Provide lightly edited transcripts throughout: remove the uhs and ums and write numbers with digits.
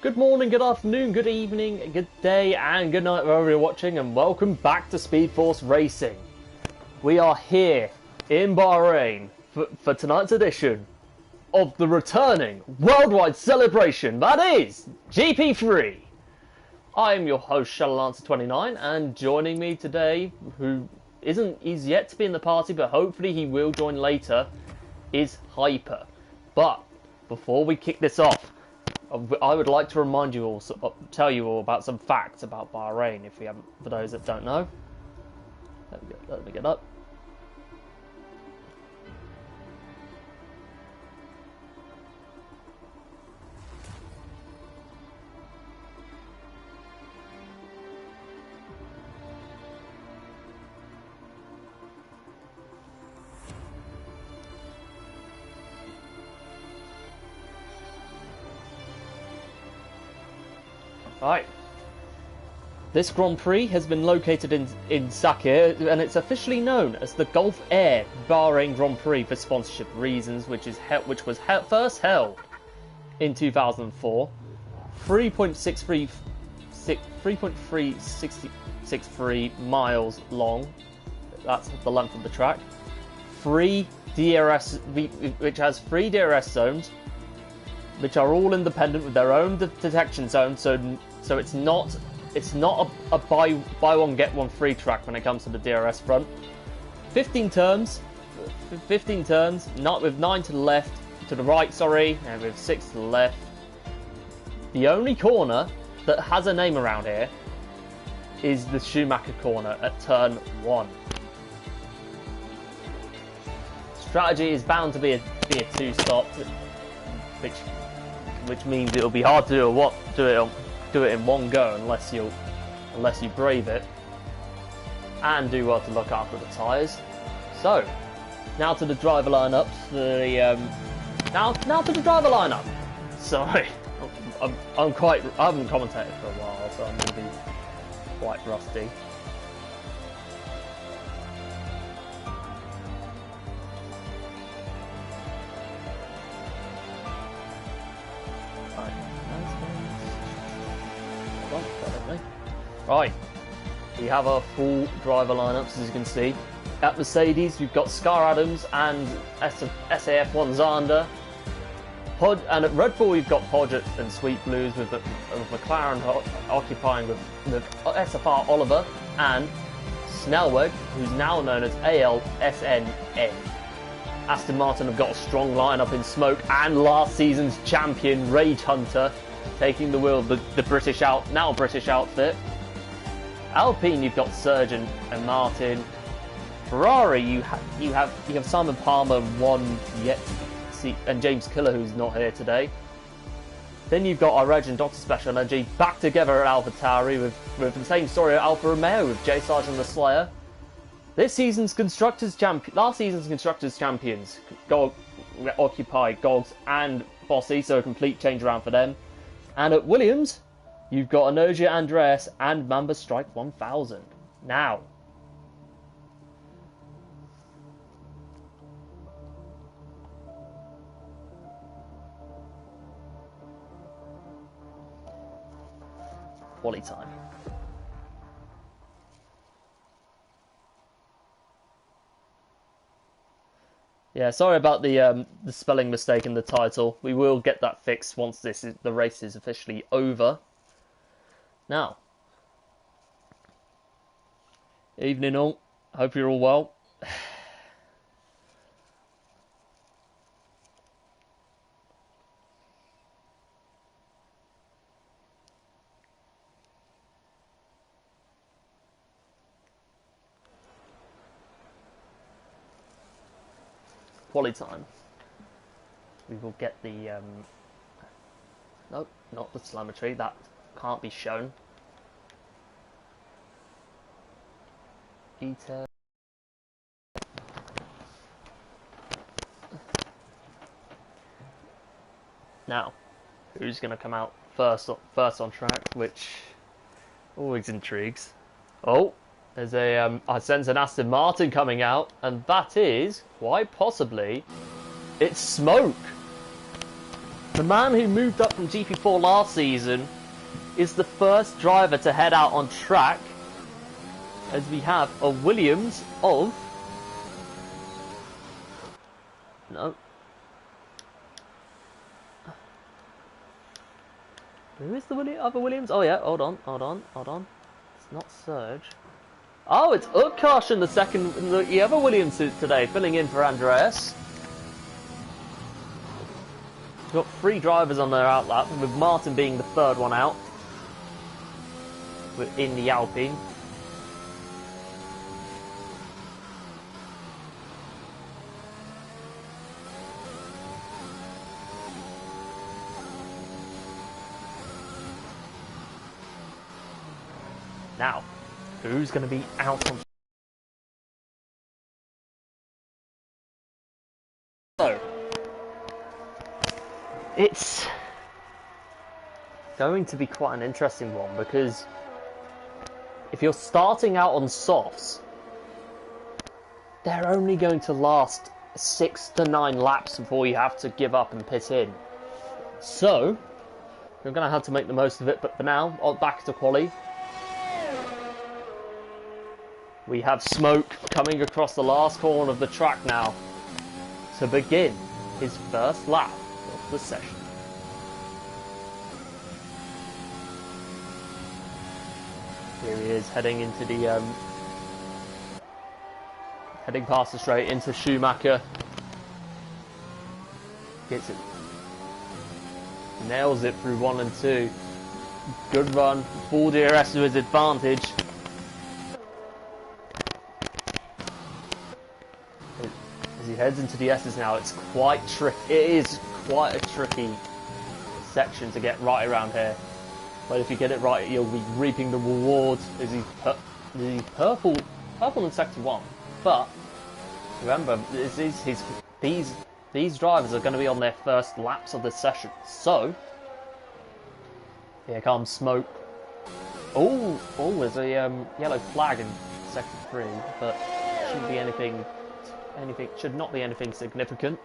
Good morning, good afternoon, good evening, good day, and good night wherever you're watching, and welcome back to Speed Force Racing. We are here in Bahrain for tonight's edition of the returning worldwide celebration that is GP3. I am your host, ShallowLancer29, and joining me today, he's yet to be in the party, but hopefully he will join later, is Hyper. But before we kick this off, I would like to remind you all, tell you all about some facts about Bahrain, if we haven't, for those that don't know. Let me get up. Right. This Grand Prix has been located in Sakir, and it's officially known as the Gulf Air Bahrain Grand Prix for sponsorship reasons, which was first held in 2004. 3.363 miles long. That's the length of the track. Free DRS, which has 3 DRS zones, which are all independent with their own detection zones, so it's not a buy one get one free track when it comes to the DRS front. 15 turns, not with 9 to the right, sorry, and with 6 to the left. The only corner that has a name around here is the Schumacher corner at turn 1. Strategy is bound to be a 2-stop, which means it'll be hard to do it in one go unless you brave it and do well to look after the tyres. So now to the driver lineups. Now to the driver lineup. Sorry, I haven't commentated for a while, so I'm going to be quite rusty. Right, we have our full driver lineups, as you can see. At Mercedes, we've got Scar Adams and SAF1 Zander. And at Red Bull, we've got Podgett and Sweet Blues, with McLaren occupying with SFR Oliver and Snellweg, who's now known as ALSNN. Aston Martin have got a strong lineup in Smoke and last season's champion Rage Hunter taking the wheel of the British outfit. Alpine, you've got Serge and Martin. Ferrari, you have Simon Palmer and James Killer, who's not here today. Then you've got our Reg and Dr. Special Energy back together at AlphaTauri with the same story at Alfa Romeo with J Sargent the Slayer. Last season's constructors champions occupy Gogs and Bossy, so a complete change around for them. And at Williams, you've got Anoja Andreas and Mamba Strike 1000. Now, quality time. Yeah, sorry about the spelling mistake in the title. We will get that fixed once the race is officially over. Now, evening all. Hope you're all well. Quality time. We will get the nope, not the telemetry, that can't be shown. Detail. Now, who's going to come out first on track, which always intrigues. Oh, there's I sense an Aston Martin coming out, and that is, quite possibly, it's Smoke. The man who moved up from GP4 last season is the first driver to head out on track, as we have a Williams of... No. Who is the other Williams? Oh yeah, hold on. It's not Serge. Oh, it's Utkarsh in the other Williams today, filling in for Andreas. We've got 3 drivers on their outlap, with Martin being the 3rd one out. We're in the Alpine. Now, who's going to be out on... So, it's going to be quite an interesting one, because if you're starting out on softs, they're only going to last 6 to 9 laps before you have to give up and pit in. So, you're going to have to make the most of it, but for now, back to quali. We have Smoke coming across the last corner of the track now to begin his first lap of the session. Here he is heading into the heading past the straight into Schumacher. Gets it. Nails it through 1 and 2. Good run. Full DRS to his advantage. As he heads into the S's now, it's quite tricky. It is quite a tricky section to get right around here. But if you get it right, you'll be reaping the rewards. Is he purple in sector 1? But remember, these drivers are going to be on their first laps of the session. So here comes Smoke. Oh, there's a yellow flag in sector 3, but shouldn't be anything. Should not be anything significant.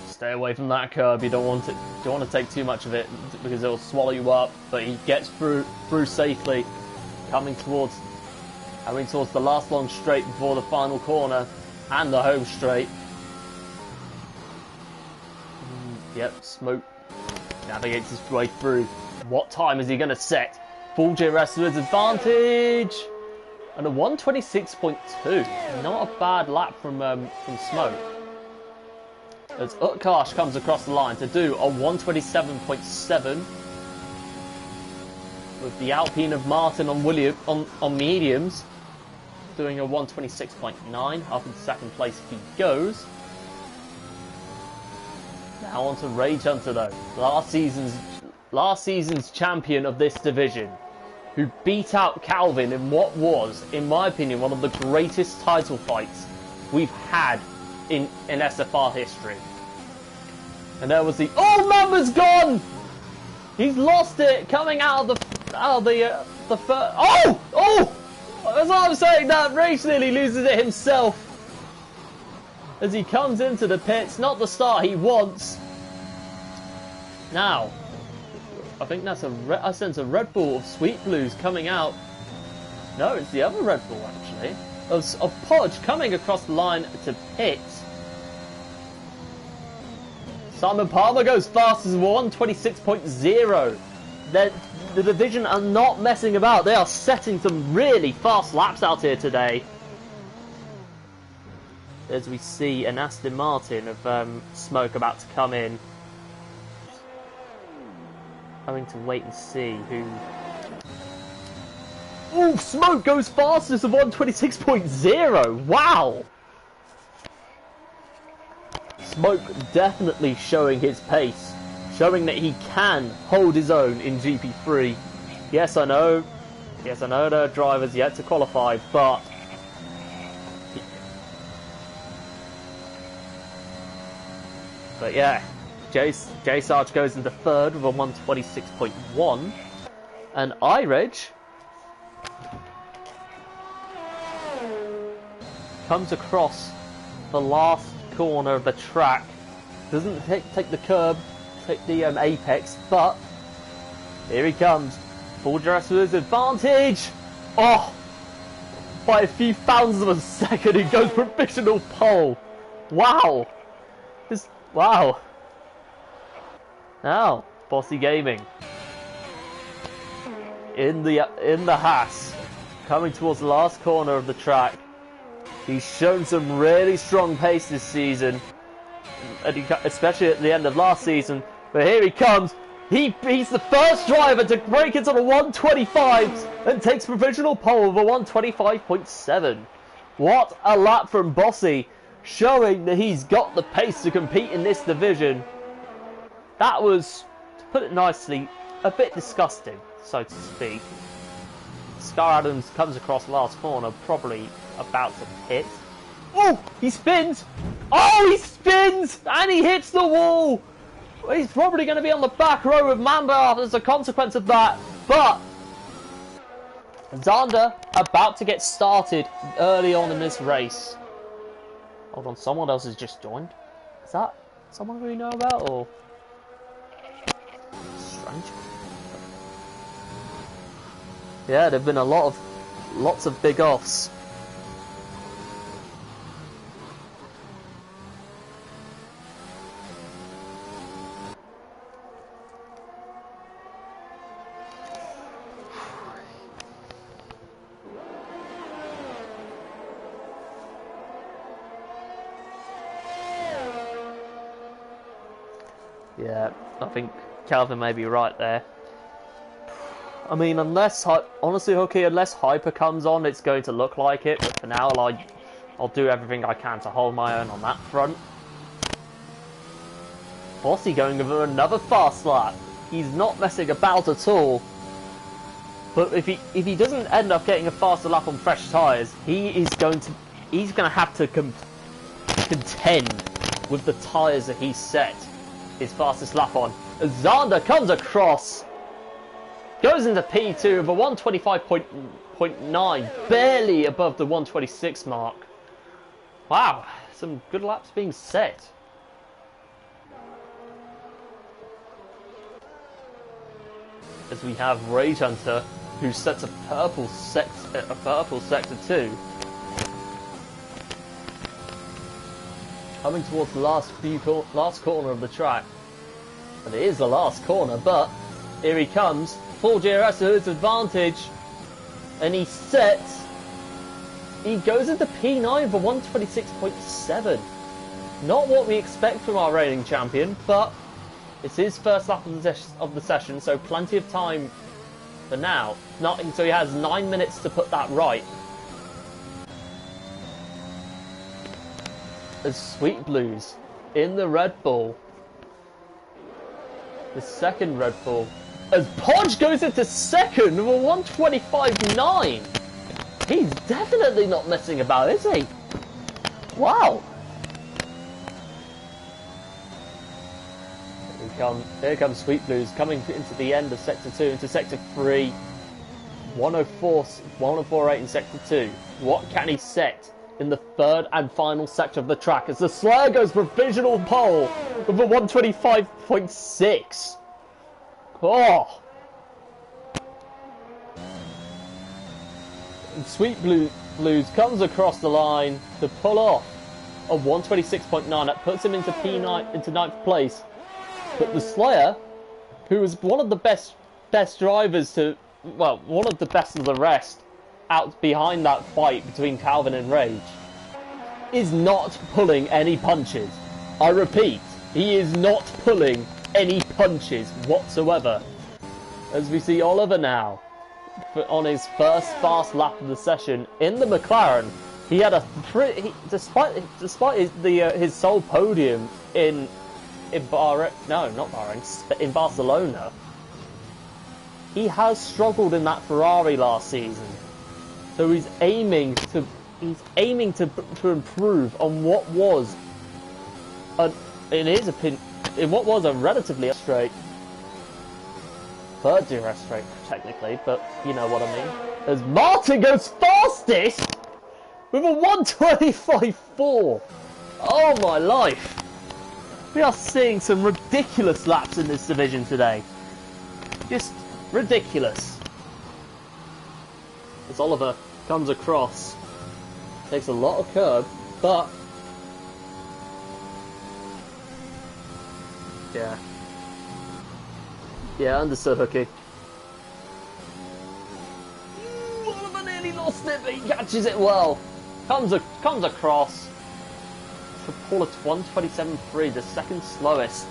Stay away from that curb. You don't want to take too much of it, because it will swallow you up. But he gets through safely, coming towards the last long straight before the final corner and the home straight. Yep, Smoke navigates his way through. What time is he going to set? Full GRS to his advantage! And a 126.2. Not a bad lap from Smoke. As Utkarsh comes across the line to do a 127.7. With the Alpine of Martin on mediums. Doing a 126.9. Up in second place he goes. Now on to Rage Hunter though. Last season's champion of this division, who beat out Calvin in what was, in my opinion, one of the greatest title fights we've had in SFR history. And there was the... Oh, Mama's gone! He's lost it, coming out of the first... Oh! As I'm saying that, Rage nearly loses it himself. As he comes into the pits, not the start he wants. Now... I think that's I sense a Red Bull of Sweet Blues coming out. No, it's the other Red Bull actually. Of Podge coming across the line to pit. Simon Palmer goes fast as 126.0. The division are not messing about. They are setting some really fast laps out here today. As we see an Aston Martin of Smoke about to come in. Having to wait and see who... Oh, Smoke goes fastest of 126.0! Wow! Smoke definitely showing his pace. Showing that he can hold his own in GP3. Yes, I know there are drivers yet to qualify, but... But yeah. J Sarge goes into third with a 126.1, and iReg comes across the last corner of the track. Doesn't take the curb, take the apex, but here he comes. Full DRS with his advantage. Oh, by a few thousandths of a second, he goes provisional pole. Wow, wow. Now, Bossy Gaming in the Haas, coming towards the last corner of the track. He's shown some really strong pace this season, especially at the end of last season. But here he comes. He's the first driver to break into the 125s and takes provisional pole of a 125.7. What a lap from Bossy, showing that he's got the pace to compete in this division. That was, to put it nicely, a bit disgusting, so to speak. Scar Adams comes across the last corner, probably about to hit. Oh, he spins! Oh, he spins! And he hits the wall! He's probably going to be on the back row of Mamba as a consequence of that. But Zander about to get started early on in this race. Hold on, someone else has just joined. Is that someone we know about, or strange? Yeah, there've been lots of big offs. Yeah, I think Calvin may be right there. I mean, honestly, Hooky, unless Hyper comes on, it's going to look like it. But for now, I'll do everything I can to hold my own on that front. Bossy going over another fast lap. He's not messing about at all. But if he doesn't end up getting a faster lap on fresh tyres, he's going to have to contend with the tyres that he's set his fastest lap on. As Zander comes across, goes into P2 of a 125.9, barely above the 126 mark. Wow, some good laps being set. As we have Rage Hunter, who sets a purple sector 2. Coming towards the last corner of the track. And it is the last corner, but here he comes. Full GRS to his advantage. And he goes into P9 for 126.7. Not what we expect from our reigning champion, but it's his first lap of the session, so plenty of time for now. So he has 9 minutes to put that right. As Sweet Blues in the Red Bull, the second Red Bull, as Podge goes into second with a 125.9. He's definitely not messing about, is he? Wow. Here comes Sweet Blues coming into the end of Sector 2, into Sector 3. 104.8 in Sector 2. What can he set in the third and final sector of the track as the Slayer goes provisional pole with a 125.6. Oh! And Sweet Blues comes across the line to pull off a 126.9. That puts him into P9, into 9th place. But the Slayer, who was one of the best drivers one of the best of the rest, out behind that fight between Calvin and Rage, is not pulling any punches. I repeat, he is not pulling any punches whatsoever. As we see Oliver now, on his first fast lap of the session in the McLaren, he had despite his sole podium in Bahrain, no, not Bahrain, in Barcelona, he has struggled in that Ferrari last season. So he's aiming to improve on what was in what was a relatively straight third DRS straight technically, but you know what I mean. As Martin goes fastest with a 1:25.4. Oh my life. We are seeing some ridiculous laps in this division today. Just ridiculous. As Oliver comes across, takes a lot of curb, but yeah, understood, Hookie. Oliver nearly lost it, but he catches it well. Comes across to pull a 1:27.3, the second slowest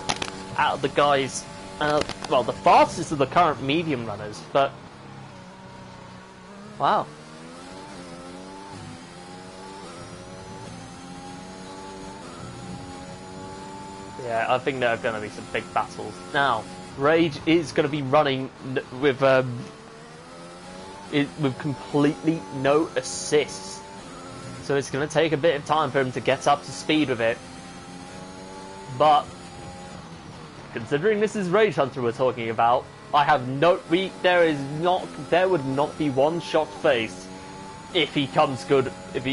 out of the guys. Well, the fastest of the current medium runners, but wow. Yeah, I think there are going to be some big battles. Now, Rage is going to be running with completely no assists. So it's going to take a bit of time for him to get up to speed with it. But considering this is Rage Hunter we're talking about, I have there would not be one shot face if he comes good, if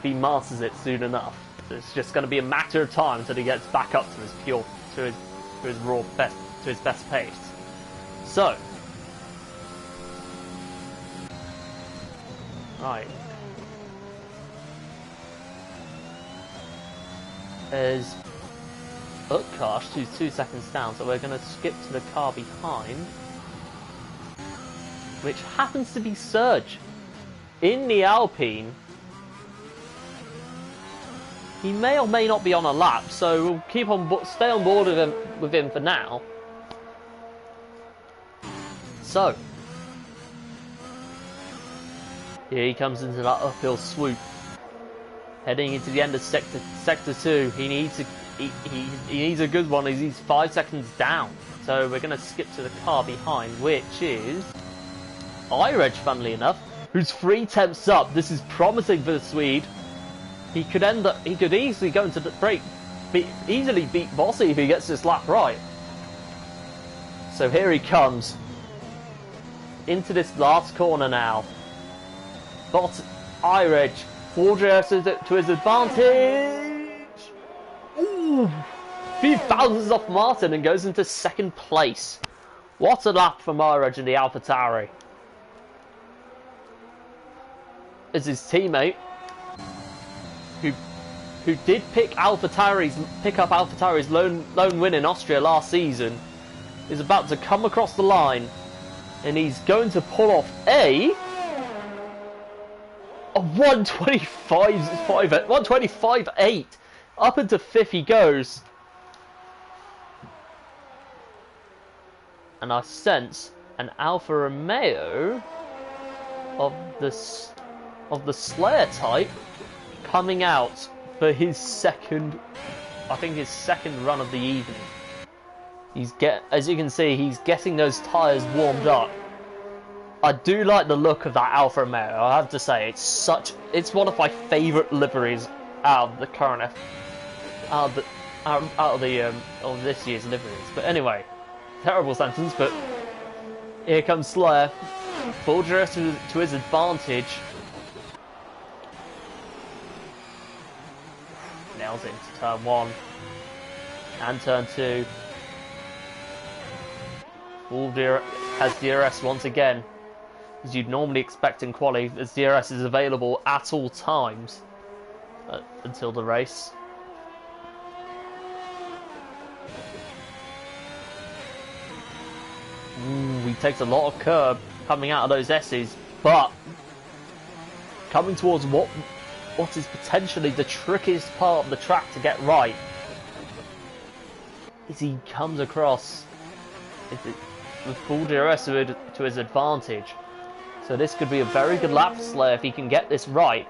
he masters it soon enough. It's just going to be a matter of time until he gets back up to his best pace. So, right, there's Utkarsh, who's 2 seconds down, so we're going to skip to the car behind, which happens to be Serge in the Alpine. He may or may not be on a lap, so we'll stay on board with him for now. So, here he comes into that uphill swoop, heading into the end of sector 2. He needs a good one as he's 5 seconds down. So we're going to skip to the car behind, which is iReg, funnily enough, who's 3 tenths up. This is promising for the Swede. He could easily go into the break, easily beat Bossy if he gets this lap right. So here he comes into this last corner now. But iReg, full dress to his advantage. Ooh, he bounces off Martin and goes into second place. What a lap from iReg in the AlphaTauri. As his teammate, who did pick up AlphaTauri's lone win in Austria last season, is about to come across the line, and he's going to pull off a 1:25.8. Up into 5th he goes, and I sense an Alfa Romeo of the Slayer type coming out for his second run of the evening. As you can see, he's getting those tyres warmed up. I do like the look of that Alfa Romeo. I have to say, it's one of my favourite liveries out of the current of this year's liveries. But anyway, terrible sentence. But here comes Slayer, full dress to his advantage. Nails it into turn 1 and turn 2. Full has DRS once again, as you'd normally expect in quali, as DRS is available at all times until the race. Ooh, he takes a lot of curb coming out of those S's, but coming towards what is potentially the trickiest part of the track to get right, is he comes across with full DRS to his advantage. So this could be a very good lap for Slayer if he can get this right.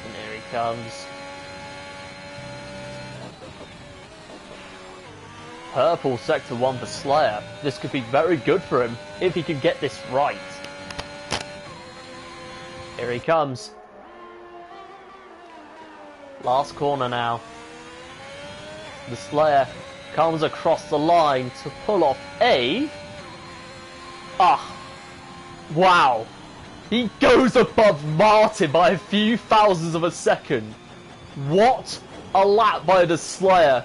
And here he comes. Purple sector 1 for Slayer. This could be very good for him if he can get this right. Here he comes. Last corner now. The Slayer comes across the line to pull off a... wow. He goes above Martin by a few thousandths of a second. What a lap by the Slayer.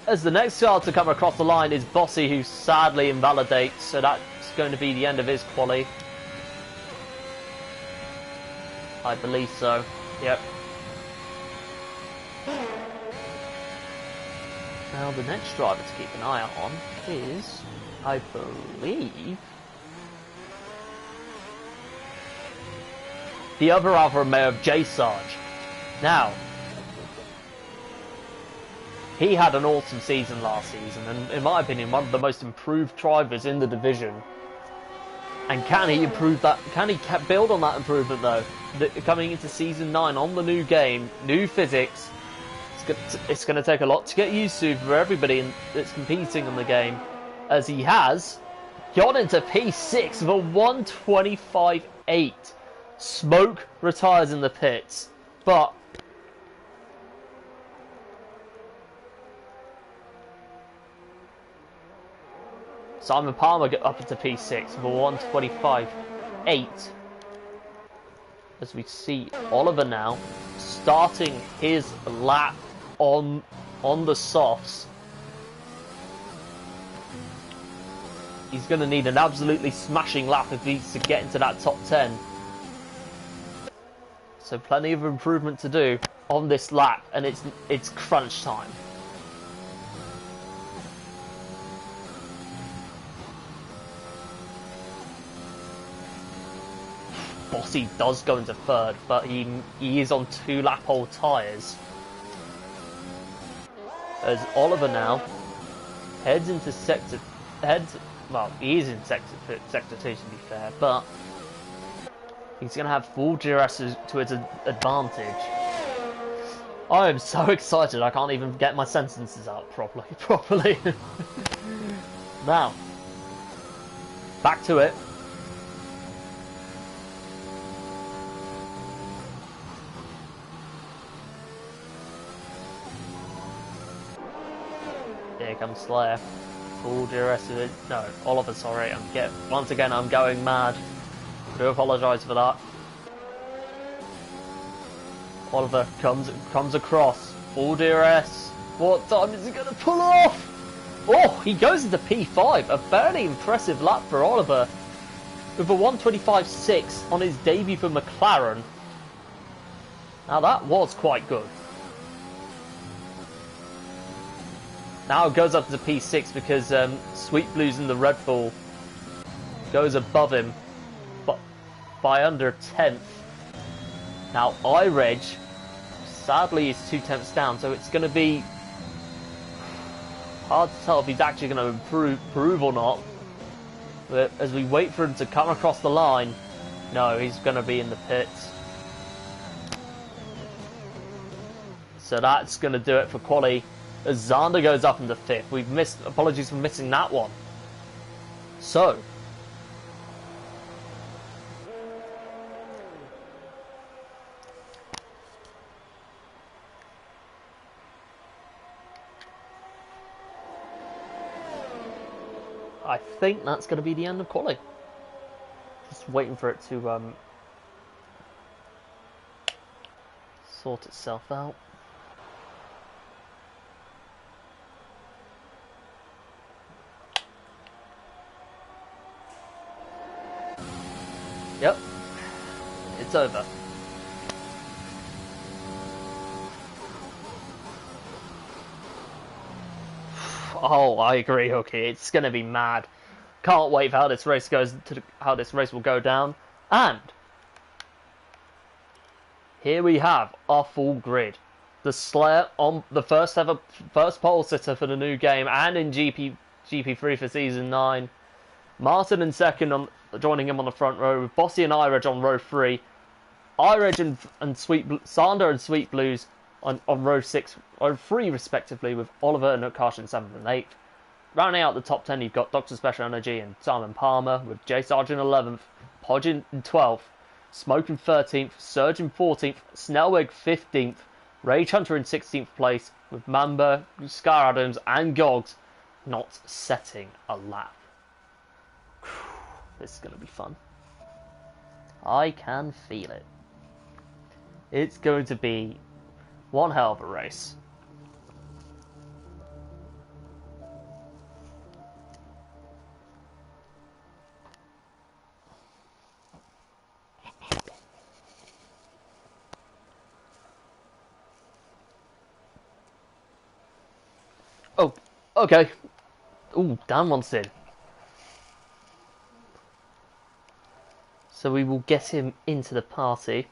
As the next car to come across the line is Bossy, who sadly invalidates, so that's going to be the end of his quali. I believe so. Yep. Now the next driver to keep an eye out on is, I believe, the other Alfa Romeo of J Sarge. Now, he had an awesome season last season, and in my opinion, one of the most improved drivers in the division. And can he improve that? Can he build on that improvement though? Coming into season 9 on the new game, new physics, it's going to take a lot to get used to for everybody that's competing in the game. As he has got into P6 with a 125.8. Smoke retires in the pits, but Simon Palmer got up into P6 with a 125.8. As we see Oliver now starting his lap on the softs. He's going to need an absolutely smashing lap if he needs to get into that top 10. So plenty of improvement to do on this lap, and it's crunch time. Bossy does go into third, but he is on 2 lap hole tyres. As Oliver now heads into well, he is in sector 2 to be fair, but he's going to have full DRS to his advantage. I am so excited I can't even get my sentences out properly. Now, back to it. Here comes Slayer. Full DRS of it. No, Oliver, sorry. Once again, I'm going mad. I do apologise for that. Oliver comes across. Full DRS. What time is he going to pull off? Oh, he goes into P5. A fairly impressive lap for Oliver. With a 125.6 on his debut for McLaren. Now that was quite good. Now it goes up to P6 because Sweet Blues in the Red Bull goes above him but by under 10th. Now iReg sadly is 2 tenths down, so it's going to be hard to tell if he's actually going to improve or not. But as we wait for him to come across the line, no, he's going to be in the pits. So that's going to do it for quali. As Zander goes up into 5th. Apologies for missing that one. So, I think that's going to be the end of quali. Just waiting for it to sort itself out. Yep, it's over. Oh, I agree, Hooky. It's going to be mad. Can't wait for how this race how this race will go down. And here we have our full grid. The Slayer on the first pole sitter for the new game and in GP3 for season 9. Martin in second, joining him on the front row, with Bossy and iReg on row 3. iReg and Sander and Sweet Blues on row 6, row 3 respectively, with Oliver and Nutkash in 7th and 8th. Rounding out the top 10, you've got Dr. Special Energy and Simon Palmer, with J Sarge in 11th, Podge in 12th, Smoke in 13th, Surge in 14th, Snellweg 15th, Rage Hunter in 16th place, with Mamba, Scar Adams and Gogs not setting a lap. This is going to be fun. I can feel it. It's going to be one hell of a race. Oh, okay. Ooh, Dan wants in. So we will get him into the party.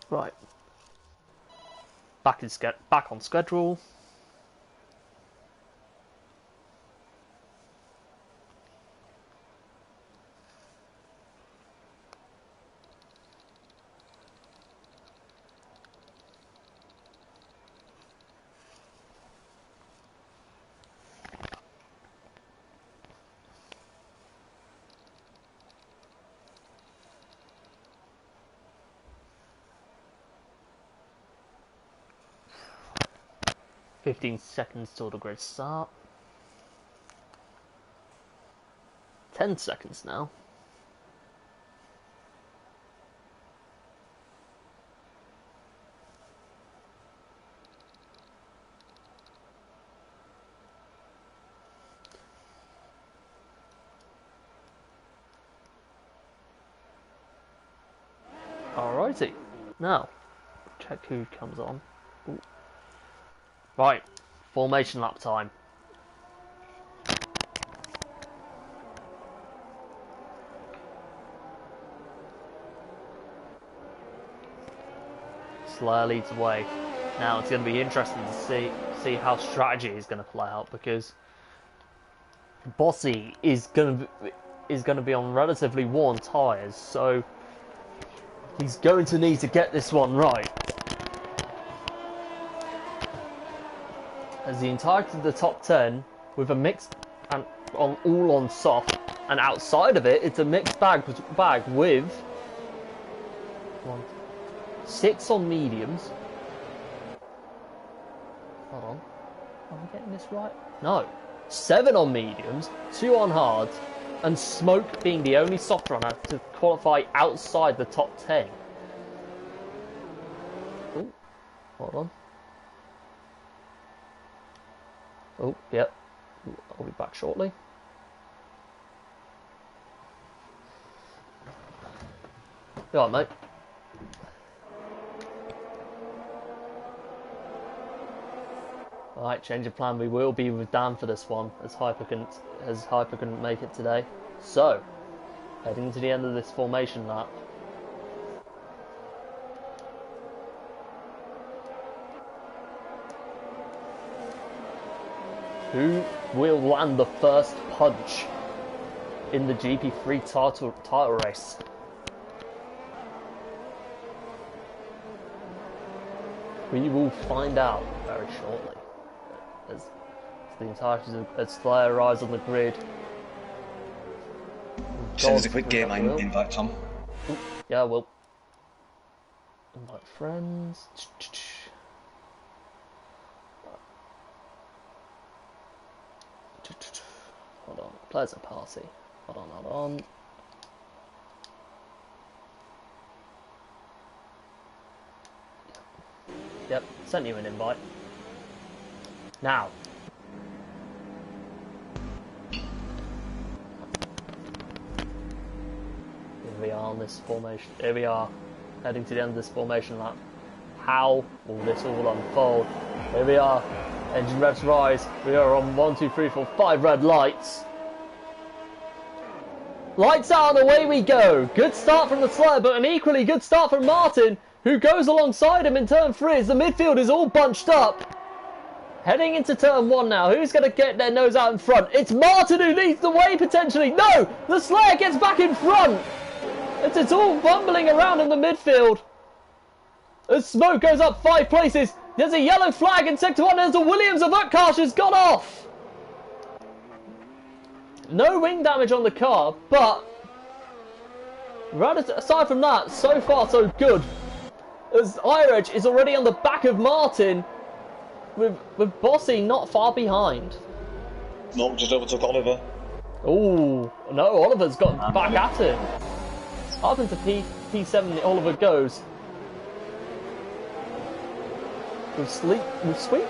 Right. Back on schedule. "15 seconds till the grid start. 10 seconds now. Alrighty. Now, check who comes on. Ooh. Right, formation lap time. Slayer leads the way. Now it's going to be interesting to see how strategy is going to play out, because Bossy is going to be on relatively worn tyres, so he's going to need to get this one right. As the entirety of the top 10 with a mixed and all on soft, and outside of it, it's a mixed bag with 6 on mediums. Hold on, am I getting this right? No, 7 on mediums, 2 on hards, and Smoke being the only soft runner to qualify outside the top 10. Oh, hold on. Oh, yep. I'll be back shortly. You alright, mate? Alright, change of plan. We will be with Dan for this one, as Hyper couldn't make it today. So, heading to the end of this formation lap. Who will land the first punch in the GP3 title race? We will find out very shortly. As the entirety of Slayer arrives on the grid. Send us a quick game invite, Tom. Ooh, yeah, I will. Invite friends. Hold on, players at party. Hold on. Yep, sent you an invite. Now. Here we are on this formation. Here we are, heading to the end of this formation lap. How will this all unfold? Here we are. Engine revs rise. We are on 1, 2, 3, 4, 5 red lights. Lights out and away we go. Good start from the Slayer, but an equally good start from Martin, who goes alongside him in turn 3 as the midfield is all bunched up. Heading into turn 1 now. Who's going to get their nose out in front? It's Martin who leads the way potentially. No! The Slayer gets back in front. It's all bumbling around in the midfield. As smoke goes up 5 places, there's a yellow flag in Sector 1, and the Williams of Utkarsh has gone off! No wing damage on the car, but aside from that, so far so good. As Iredge is already on the back of Martin, with Bossy not far behind. No, just overtook Oliver. Oh, no, Oliver's got back at him. Up into P7, Oliver goes. With Sweet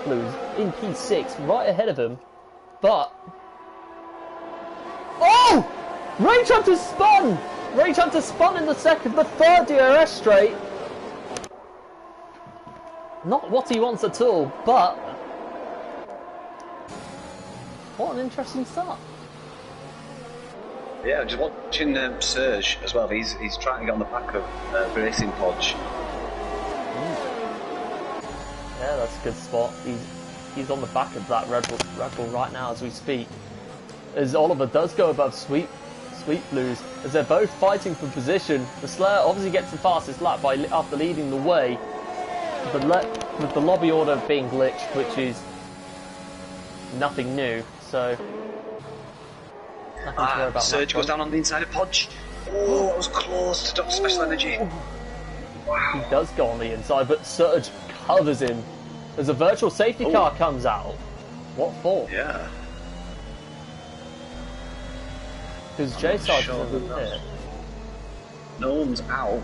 Blues in P6, right ahead of him. But... Oh! Rage Hunter spun! Rage Hunter spun in the third DRS straight. Not what he wants at all, but... What an interesting start. Yeah, just watching Serge as well. He's trying to get on the back of Racing Podge. Yeah, that's a good spot. He's on the back of that Red Bull right now as we speak. As Oliver does go above Sweet Blues, as they're both fighting for position. The Slayer obviously gets the fastest lap after leading the way, with the lobby order being glitched, which is nothing new. So nothing to worry about. Surge goes down on the inside of Podge. Oh, that was close to Dr. Special Energy. Wow. He does go on the inside, but Surge covers him as a virtual safety car comes out. What for? Yeah. Because J Sarge is in the pit. No one's out.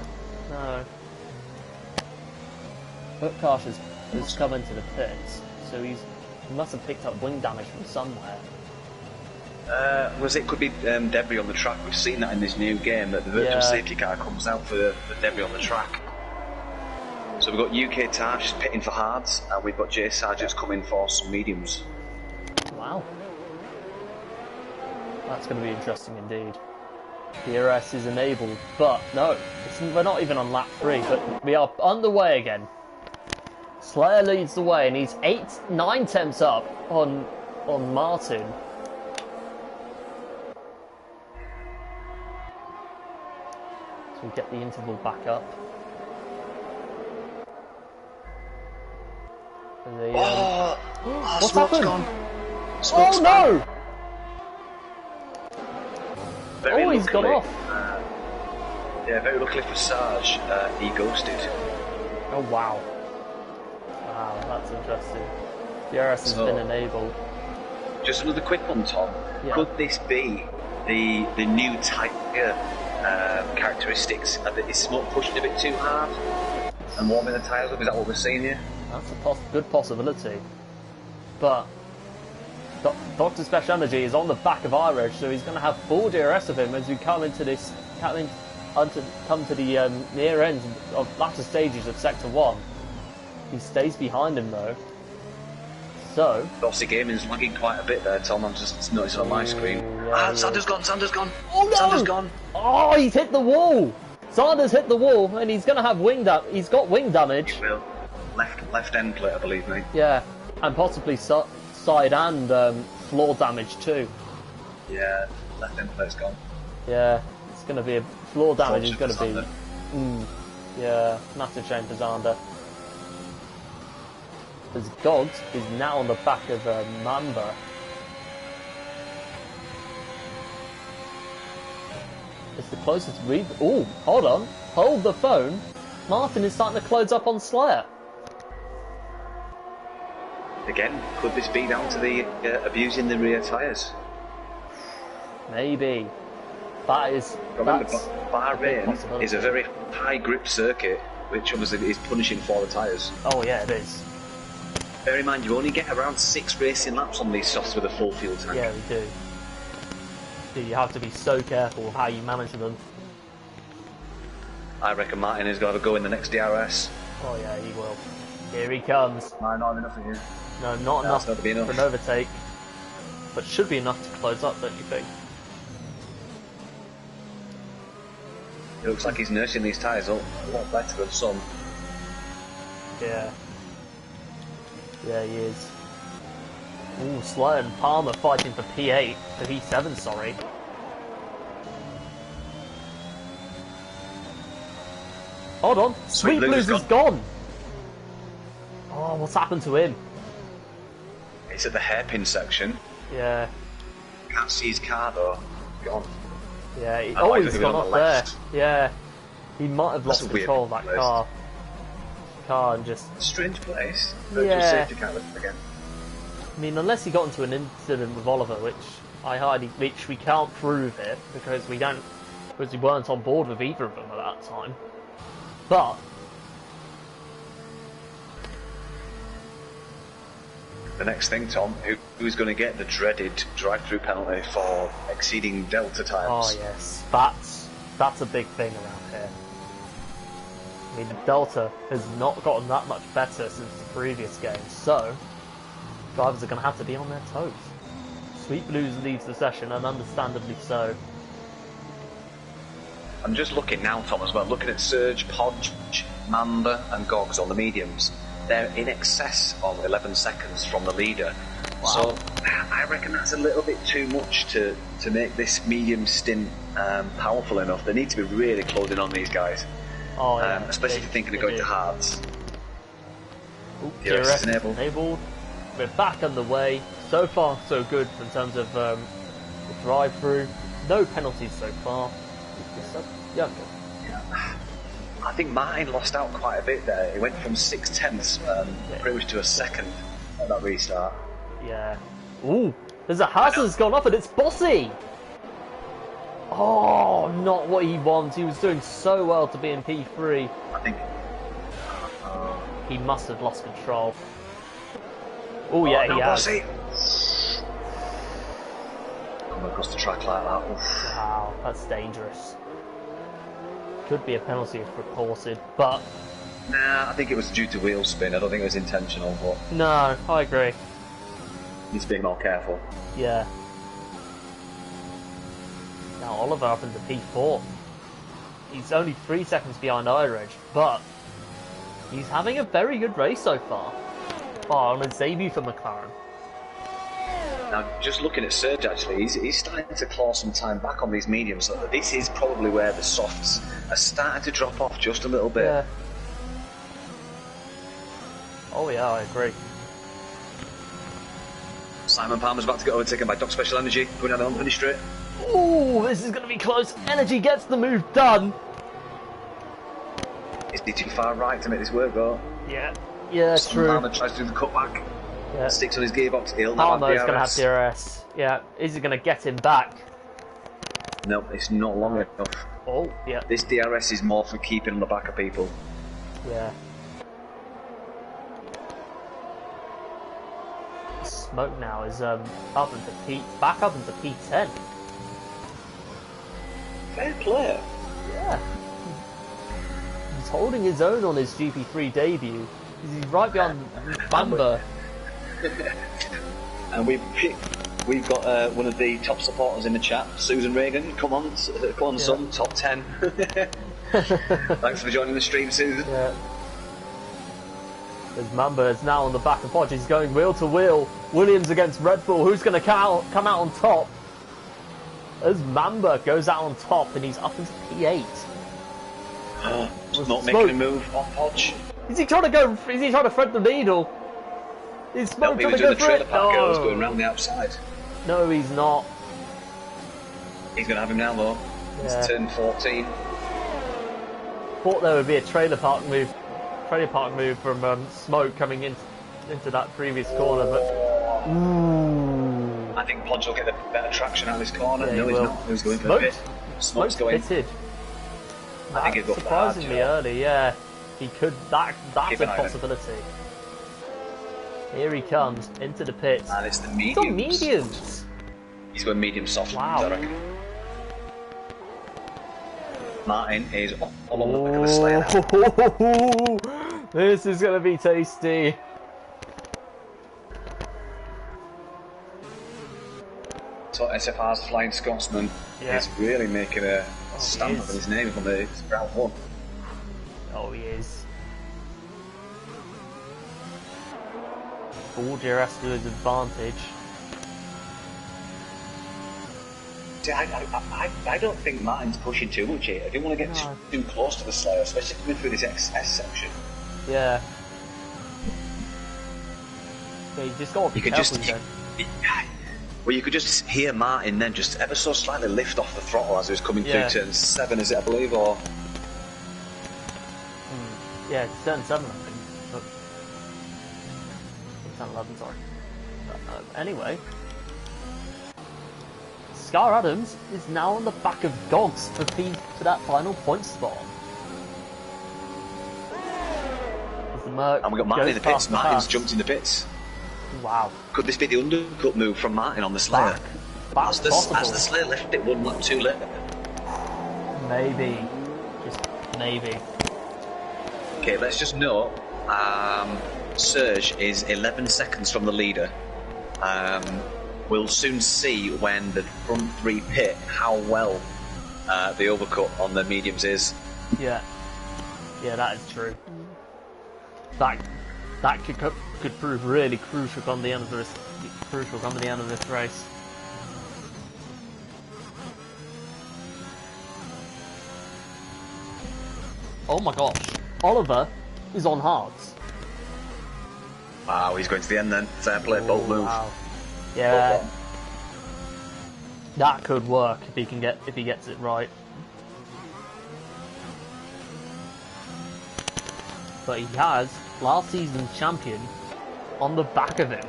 No. Utkarsh has come into the pits, so he must have picked up wing damage from somewhere. It could be debris on the track. We've seen that in this new game, that the virtual safety car comes out for the debris on the track. So we've got UK Tash pitting for hards, and we've got J Sargent's coming for some mediums. Wow. That's going to be interesting indeed. DRS is enabled, but no, we're not even on lap 3, but we are underway again. Slayer leads the way, and he's 9 tenths up on Martin. So we get the interval back up. What's Smoke's happened? gone. Smoke's Oh no! gone. Very He's gone off. Yeah, very luckily for Sarge, he ghosted. Oh wow. Wow, that's interesting. DRS has been enabled. Just another quick one, Tom. Yeah. Could this be the new tyre characteristics? Is Smoke pushing a bit too hard and warming the tyres up? Is that what we're seeing here? That's a good possibility. But Dr. Special Energy is on the back of Iredge, so he's going to have full DRS of him as we come to the near end of latter stages of Sector 1. He stays behind him though. So Bossy Gaming's lagging quite a bit there, Tom. I'm just noticing on my screen. Sanders gone. Oh no! Sanders gone. Oh, he's hit the wall. Sanders hit the wall, and he's going to have he's got wing damage. He will. Left end plate, I believe, mate. Yeah, and possibly side and floor damage too. Yeah, left end plate's gone. Yeah, it's going to be floor damage is going to be. Yeah, massive shame for Zander. As Gogs is now on the back of Mamba. It's the closest we've... Oh, hold on. Hold the phone. Martin is starting to close up on Slayer. Again, could this be down to the abusing the rear tyres? Maybe. That's Bahrain is a very high grip circuit, which obviously is punishing for the tyres. Oh yeah, it is. Bear in mind, you only get around 6 racing laps on these softs with a full fuel tank. Yeah, we do. You have to be so careful with how you manage them. I reckon Martin is going to have a go in the next DRS. Oh yeah, he will. Here he comes. No, not enough for you. No, not enough to be enough for an overtake. But should be enough to close up, don't you think? It looks like he's nursing these tyres up a lot better than some. Yeah. Yeah, he is. Ooh, Slayer and Palmer fighting for P8, for P7, sorry. Hold on, Sweet Blues is gone! what's happened to him? It's at the hairpin section. Yeah. Can't see his car though. Gone. Yeah. He's on gone the up there. left. Yeah. He might have That's lost a weird control of that place. car and just... Strange place. Yeah. Virtual safety car again. I mean, unless he got into an incident with Oliver, which we can't prove it because we weren't on board with either of them at that time. But the next thing, Tom, who's going to get the dreaded drive-through penalty for exceeding delta times? oh yes, that's a big thing around here. I mean, Delta has not gotten that much better since the previous game, so drivers are going to have to be on their toes. Sweet Blues leads the session, and understandably so. I'm just looking now, Tom, as well. Looking at Serge, Podge, Mamba, and Gogs on the mediums. They're in excess of 11 seconds from the leader. Wow. So I reckon that's a little bit too much to make this medium stint powerful enough. They need to be really closing on these guys. Oh, yeah, especially if you're thinking of going to hards. DRS is enabled. We're back on the way. So far, so good in terms of the drive-through. No penalties so far. Yeah. I think Martin lost out quite a bit there. He went from 6/10 pretty much to a second at that restart. Yeah. Ooh, there's a hazard that's gone up and it's Bossy! Oh, not what he wants. He was doing so well to be in P3. I think... he must have lost control. Ooh, yeah, no, he has. Bossy! Come across the track like that. Oof. Wow, that's dangerous. Could be a penalty if reported, but... Nah, I think it was due to wheel spin. I don't think it was intentional, but... No, I agree. Needs to be more careful. Yeah. Now Oliver up into P4. He's only 3 seconds behind Iridge, but he's having a very good race so far. Oh, on his debut for McLaren. Now, just looking at Serge, actually, he's starting to claw some time back on these mediums. So this is probably where the softs are starting to drop off just a little bit. Yeah. Oh yeah, I agree. Simon Palmer's about to get overtaken by Doc Special Energy, going down the unfinished straight. Ooh, this is going to be close. Energy gets the move done. Is he too far right to make this work, though? Yeah. Yeah, true. Palmer tries to do the cutback. Yeah. Sticks on his gearbox. He'll now have Palmer's going to have DRS. DRS. Yeah. Is he going to get him back? No, it's not long enough. Oh, yeah. This DRS is more for keeping on the back of people. Yeah. Smoke now is back up into P10. Fair play. Yeah. He's holding his own on his GP3 debut. He's right behind Bamba. And we've got one of the top supporters in the chat, Susan Reagan. Come on, yeah. Son, top 10. Thanks for joining the stream, Susan. Yeah. There's Mamba is now on the back of Podge. He's going wheel to wheel. Williams against Red Bull. Who's going to come out on top? As Mamba goes out on top and he's up into P8. Not making a move on Podge. Is he trying to thread the needle? Is Smoke trying to go for it? Girls going round the outside. No, he's not. He's going to have him now, though. Yeah. It's turn 14. Thought there would be a trailer park move from Smoke coming into that previous corner, but ooh. I think Podge will get the better traction out of this corner. Yeah, no, he's not. He's going for a bit. Smoke's going. Pitted. I think he'll go surprisingly early. Yeah, he could. That's a possibility. Here he comes into the pits. And it's the mediums. He's on mediums. He's going medium soft. Wow. I reckon. Martin is all on the back of the Slayer. This is going to be tasty. So SFR's Flying Scotsman is really making a stamp of his name on the round one. Oh, he is. Full DRS to his advantage. See, I don't think Martin's pushing too much here. I don't want to get too close to the Slayer, especially coming through this XS section. Yeah. Yeah, you just gotta be careful then. Well, you could just hear Martin then just ever so slightly lift off the throttle as he was coming through turn 7, is it, I believe, or... Yeah, it's turn 7, I think. But... Turn 11, sorry. Anyway... Scar Adams is now on the back of Gogs for that final point spot. And we got Martin in the pits. Martin's jumped in the pits. Wow. Could this be the undercut move from Martin on the Slayer? As the Slayer left it 1 lap too late. Maybe. Just maybe. Okay, let's just note, Serge is 11 seconds from the leader. We'll soon see when the front 3 pit how well the overcut on the mediums is. Yeah. Yeah, that is true. That could prove really crucial come the end of this race. Oh my gosh, Oliver is on hards. Wow, he's going to the end then. Fair play, bold move. Wow. Yeah, that could work if he gets it right. But he has last season's champion on the back of him.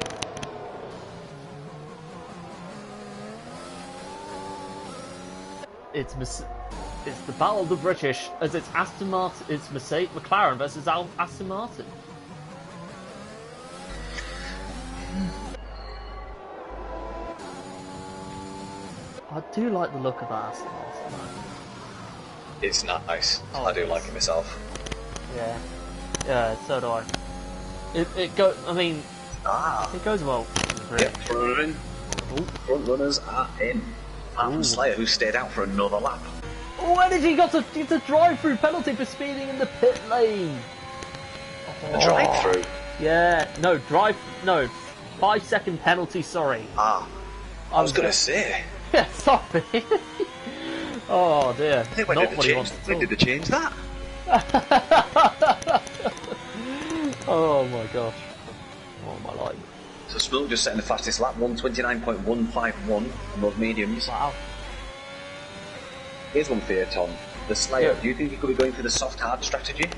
It's the battle of the British, as it's Aston Martin. It's McLaren versus Aston Martin. I do like the look of Aston Martin. It's nice. Oh, I do like it myself. Yeah. Yeah, so do I. It goes. I mean, it goes well. Yep, front runners are in. Apart from Slayer, who stayed out for another lap. Oh, Energy got a drive-through penalty for speeding in the pit lane. A drive-through? Yeah, no 5-second penalty. Sorry. I was gonna say. Yeah, sorry. Oh dear. When did they change that? Oh my gosh. Oh my life. So Smoke just setting the fastest lap, 129.151 on those mediums. Wow. Here's one for you, Tom. The Slayer, do you think he could be going for the soft-hard strategy?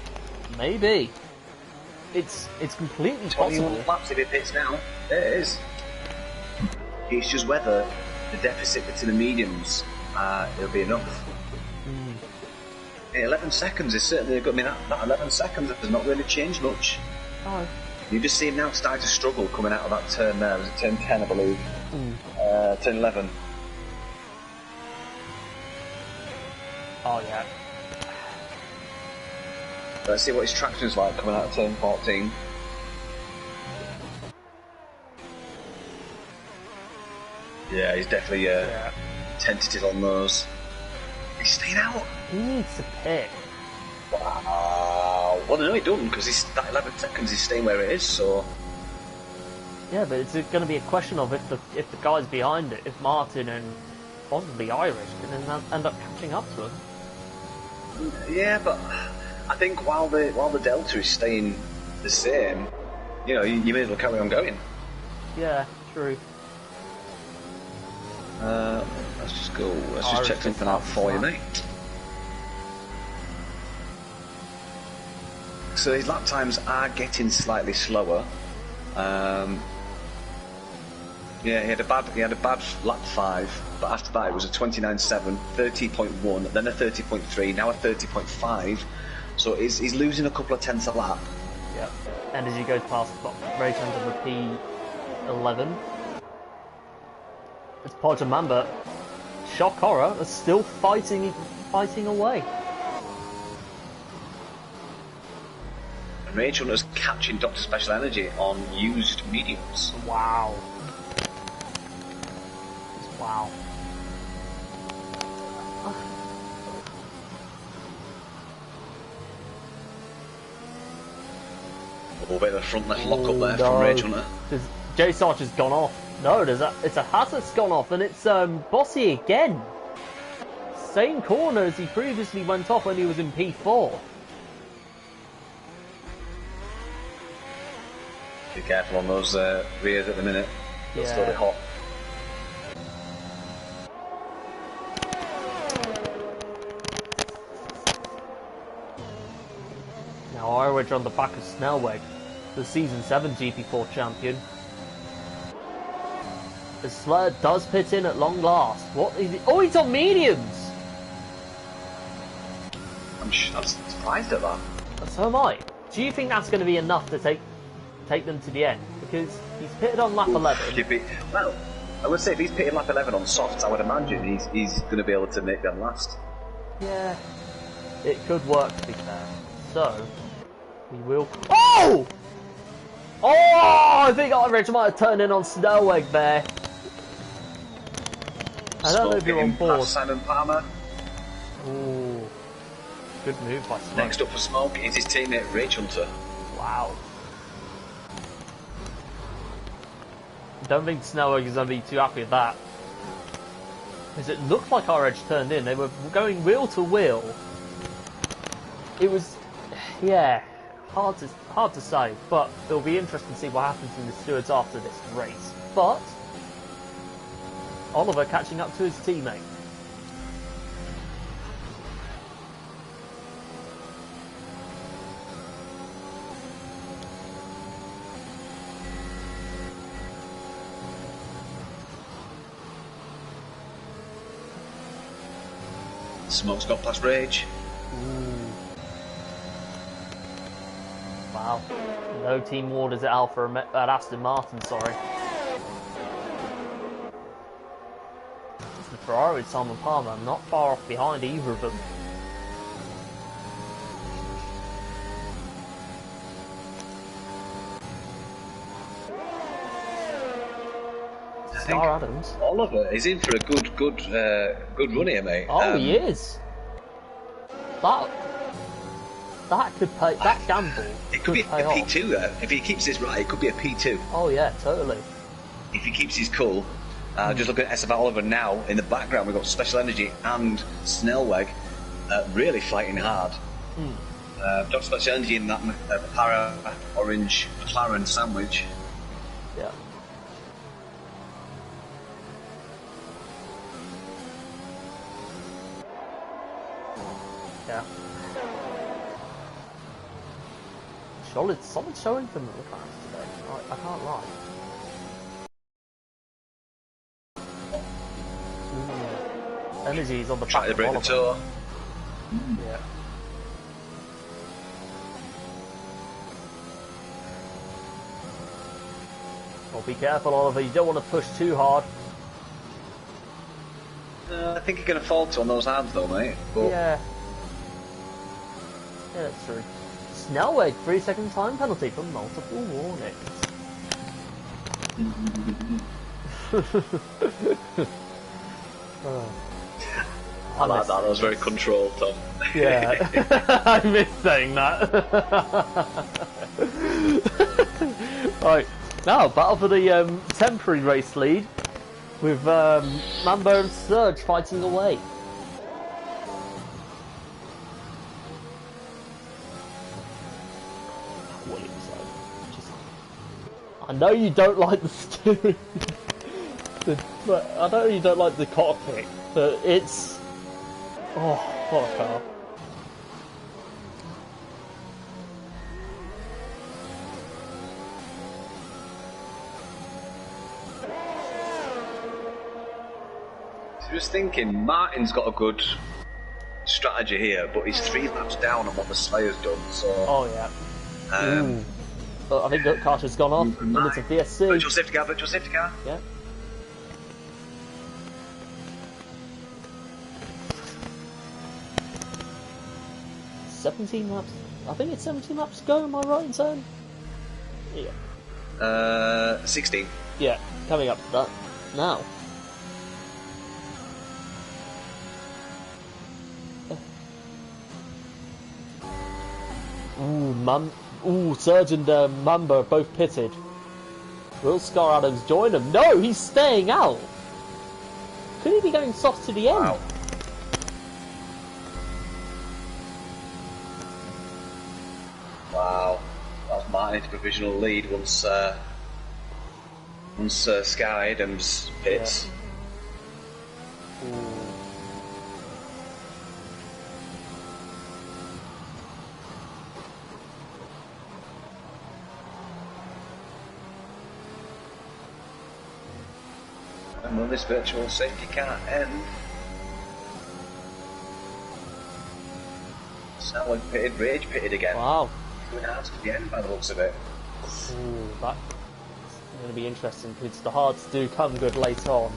Maybe. It's completely 21 possible. laps if he pits now. There it is. It's just whether the deficit between the mediums, it'll be enough. 11 seconds is certainly good. I mean, that 11 seconds has not really changed much. Oh. You just see him now starting to struggle coming out of that turn there. Was it turn 10, I believe? Turn 11. Oh, yeah. Let's see what his traction's like coming out of turn 14. Yeah, he's definitely tentative on those. He's staying out. He needs to pit. Wow. Well, no, he doesn't, because that 11 seconds is staying where it is, so... Yeah, but it's going to be a question of if the guys behind it, if Martin and possibly Irish, can then end up catching up to him. Yeah, but I think while the delta is staying the same, you know, you may as well carry on going. Yeah, true. Let's just go. Let's just check something out for you, mate. So his lap times are getting slightly slower. Yeah, he had a bad lap 5, but after that it was a 29.7, 30.1, then a 30.3, now a 30.5. So he's losing a couple of tenths a lap. Yeah, and as he goes past race under the P11, it's Podger Mamba. Shock horror is still fighting away. Rage Hunter's catching Dr. Special Energy on used mediums. Wow. Wow. A little bit of a front left lock up there from Rage Hunter. Jay Sarge has gone off. No, it's a Haas that's gone off, and it's Bossy again. Same corner as he previously went off when he was in P4. Be careful on those rears at the minute. They'll still be hot. Now Irish on the back of Snellweg, the Season 7 GP4 champion. The sled does pit in at long last. What is it? Oh, he's on mediums! I'm surprised at that. So am I. Do you think that's going to be enough to take them to the end? Because he's pitted on lap 11. Well, I would say if he's pitted lap 11 on softs, I would imagine he's going to be able to make them last. Yeah, it could work to be fair. So, we will... Oh! Oh! I think Irish might have turned in on Snellweg there. I don't know if you're on board. Simon Palmer. Ooh. Good move by Smoke. Next up for Smoke is his teammate Rage Hunter. Wow. Don't think Snellweg is going to be too happy with that. Because it looked like our edge turned in. They were going wheel to wheel. It was, yeah, hard to say. But it'll be interesting to see what happens in the stewards after this race. But Oliver catching up to his teammate. Smoke's got past Rage. Ooh. Wow. No team orders at Alpha at Aston Martin, sorry. The Ferrari with Simon Palmer, not far off behind either of them. Star Adams. Oliver is in for a good run here, mate. Oh, he is. That could pay. That gamble. It could be a P2 there. If he keeps this right, it could be a P2. Oh yeah, totally. If he keeps his cool. Just looking at Esteban Oliver now, in the background we've got Special Energy and Snellweg really fighting hard. Got Special Energy in that para orange McLaren sandwich. Yeah. Yeah. Solid showing from the class today. I can't lie. Energy's on the back of Oliver. Tour. Yeah. Well, be careful, Oliver. You don't want to push too hard. I think you're going to falter on those hands, though, mate. But... Yeah. Yeah, that's true. Snellweg, 3-second time penalty for multiple warnings. I like that. That was very controlled, Tom. Yeah, I missed saying that. Right, now battle for the temporary race lead with Mambo and Surge fighting away. I know you don't like the steering, but I know you don't like the cockpit, but it's... Oh, what a car. Just thinking, Martin's got a good strategy here, but he's 3 laps down on what the Slayer's done, so... Oh, yeah. But I think that car has gone off, and it's a VSC. Virtual safety car, Yeah. $17 laps. I think it's 17 laps to go, am I right in saying? Yeah. 16. Yeah, coming up to that now. Surge and Mamba are both pitted. Will Scar Adams join them? No, he's staying out. Could he be going soft to the end? Wow. Wow. That's Martin into provisional lead once Sky Adams pits. Yeah. And will this virtual safety car end? Someone pitted, Rage pitted again. Wow. Going hard to the end by the looks of it. Ooh, that's going to be interesting because the hards do come good later on.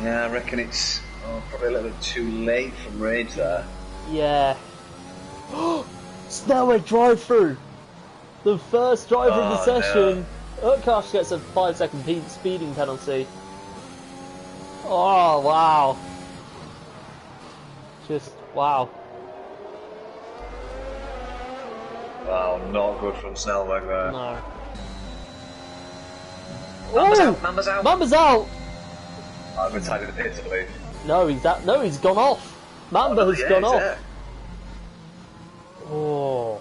Yeah, I reckon it's probably a little bit too late from Rage there. Yeah. Snellway drive-through! The first driver of the session! No. Utkarsh gets a 5-second speeding penalty. Oh, wow. Just, wow. Wow, not good from Snellweg there. No. Mamba's out, Mamba's out! Mamba's out! I've inside of the pits, I believe. No, he's gone off. Mamba has gone off. There. Oh.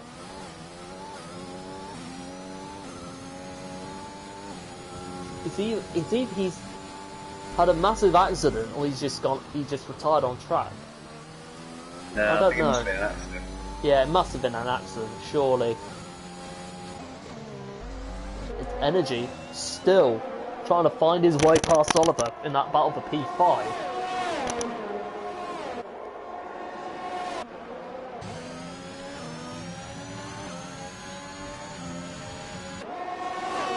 It's either he's had a massive accident or he's just retired on track. No, I don't think know. It must have been an accident. Yeah, it must have been an accident, surely. It's Energy still trying to find his way past Oliver in that battle for P5.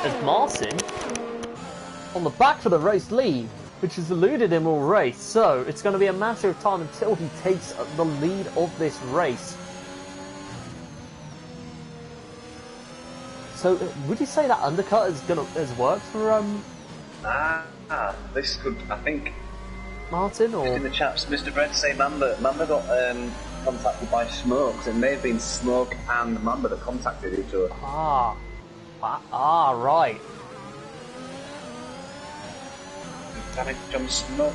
As Martin on the back for the race lead, which has eluded him all race, so it's going to be a matter of time until he takes the lead of this race. So, would you say that undercut has worked for this could, I think, Martin, or in the chats, Mr. Brett say Mamba got contacted by Smoke, so it may have been Smoke and Mamba that contacted each other. Right. Damage on Smoke.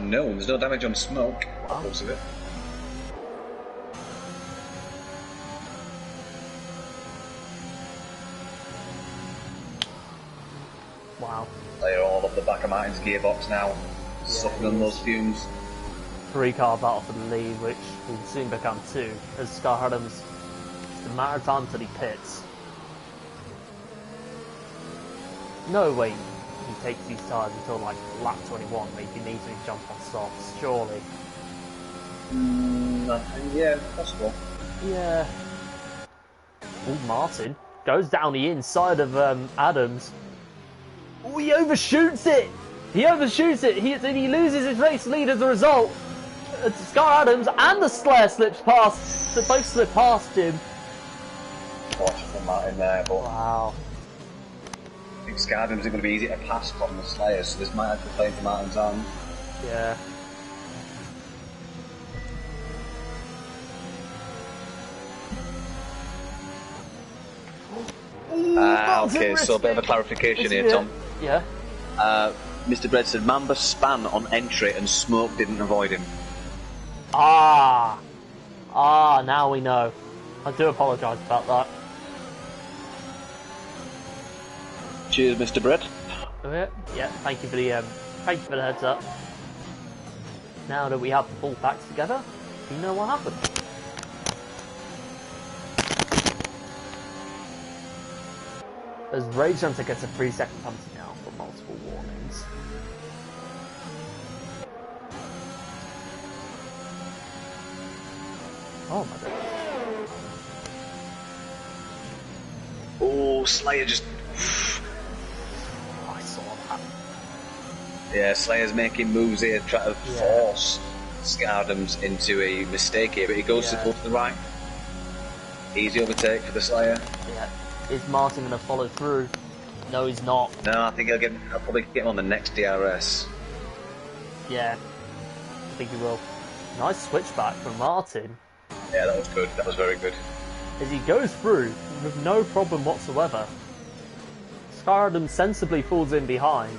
No, there's no damage on Smoke. Wow. Looks of it. Wow. They're all up the back of Martin's gearbox now, sucking on those fumes. 3-car battle for the lead, which will soon become 2, as Scar Adams, it's a matter of time till he pits. No way he takes these tyres until like lap 21, making an easy jump on softs, surely. Yeah, possible. Yeah. Oh, Martin goes down the inside of Adams. Oh, he overshoots it! He overshoots it! He loses his race lead as a result. Scar Adams and the Slayer slips past. They both slip past him. Watch for Martin there, but wow. I think Scar Adams isn't going to be easy to pass from the Slayer, so this might actually play into Martin's hand. Yeah. Okay, so a bit of a clarification here, Tom. Yeah. Mr. Bread said Mamba span on entry and Smoke didn't avoid him. Now we know. I do apologise about that. Cheers, Mr. Bread. Yeah, thank you for the heads up. Now that we have the full facts together, we know what happened. As Rage Hunter gets a 3-second penalty now for multiple warnings. Oh my god. Oh, Slayer just... I saw that. Yeah, Slayer's making moves here, trying to force Scardams into a mistake here, but he goes to pull to the right. Easy overtake for the Slayer. Yeah. Is Martin going to follow through? No, he's not. No, I think I'll probably get him on the next DRS. Yeah, I think he will. Nice switchback from Martin. Yeah, that was good. That was very good. As he goes through with no problem whatsoever. Scaradam sensibly falls in behind.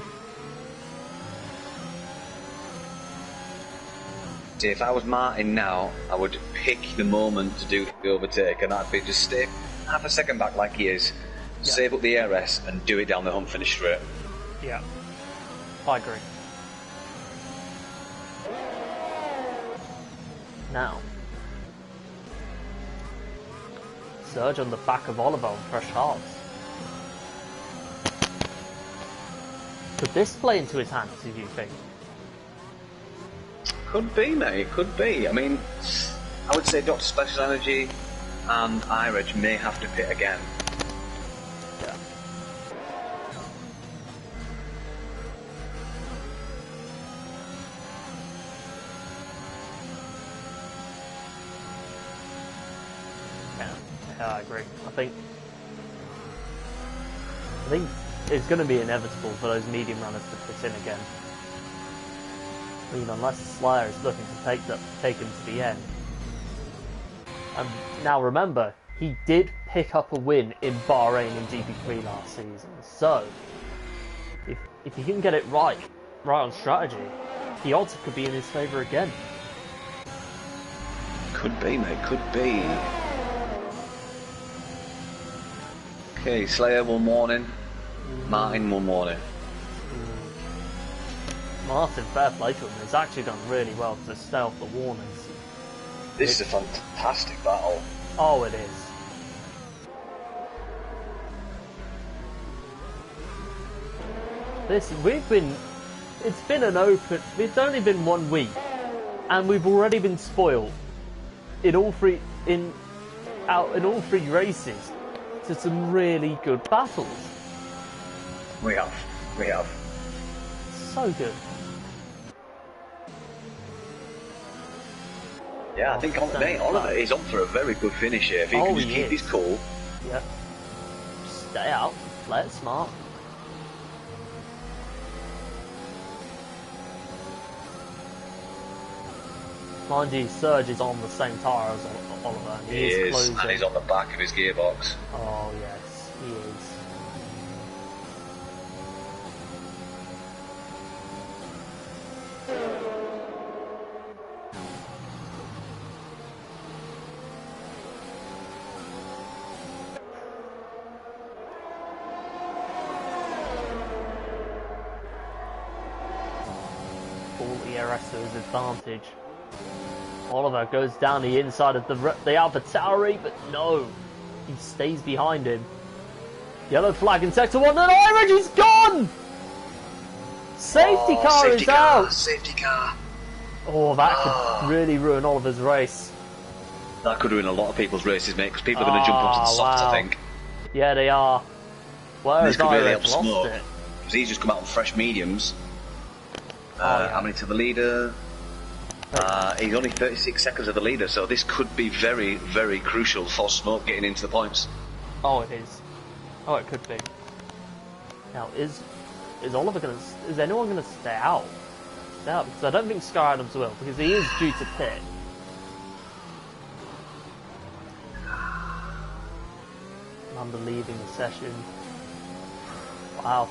See, if I was Martin now, I would pick the moment to do the overtake, and that'd be just stay half a second back like he is, save up the ARS, and do it down the hump finish straight. Yeah, I agree. Now, Serge on the back of Oliver on fresh hards. Could this play into his hands, do you think? Could be, mate, could be. I mean, I would say Dr. Special Energy and iReg may have to pit again. Yeah. Yeah, I agree. I think it's going to be inevitable for those medium runners to pit in again. I mean, unless Slayer is looking to take him to the end. And now remember, he did pick up a win in Bahrain in GP3 last season. So, if he can get it right on strategy, the odds could be in his favour again. Could be, mate, could be. Okay, Slayer one warning, Martin one warning. Martin, fair play to him, has actually done really well to stay off the warnings. This is a fantastic battle. Oh, it is. It's only been 1 week, and we've already been spoiled in all three races to some really good battles. We have. So good. Yeah, I think Oliver is on for a very good finish here. If he can just keep his cool. Yeah. Stay out, play it smart. Mind you, Serge is on the same tyre as Oliver. And he is closing. And he's on the back of his gearbox. Oh yes, he is. To his advantage. Oliver goes down the inside of the AlphaTauri, but no, he stays behind him. Yellow flag in sector 1, and iReg is gone! Safety car is out! Safety car! Oh, that could really ruin Oliver's race. That could ruin a lot of people's races, mate, because people are going to jump onto the softs, I think. Yeah, they are. Whereas this could really help lost Smoke, it. because he's just come out on fresh mediums. How many to the leader? He's only 36 seconds of the leader, so this could be very, very crucial for Smoke getting into the points. Oh, it is. Oh, it could be. Now, is Oliver going to? Is anyone going to stay out? Because I don't think Sky Adams will, because he is due to pit. Lando leaving the session. Wow.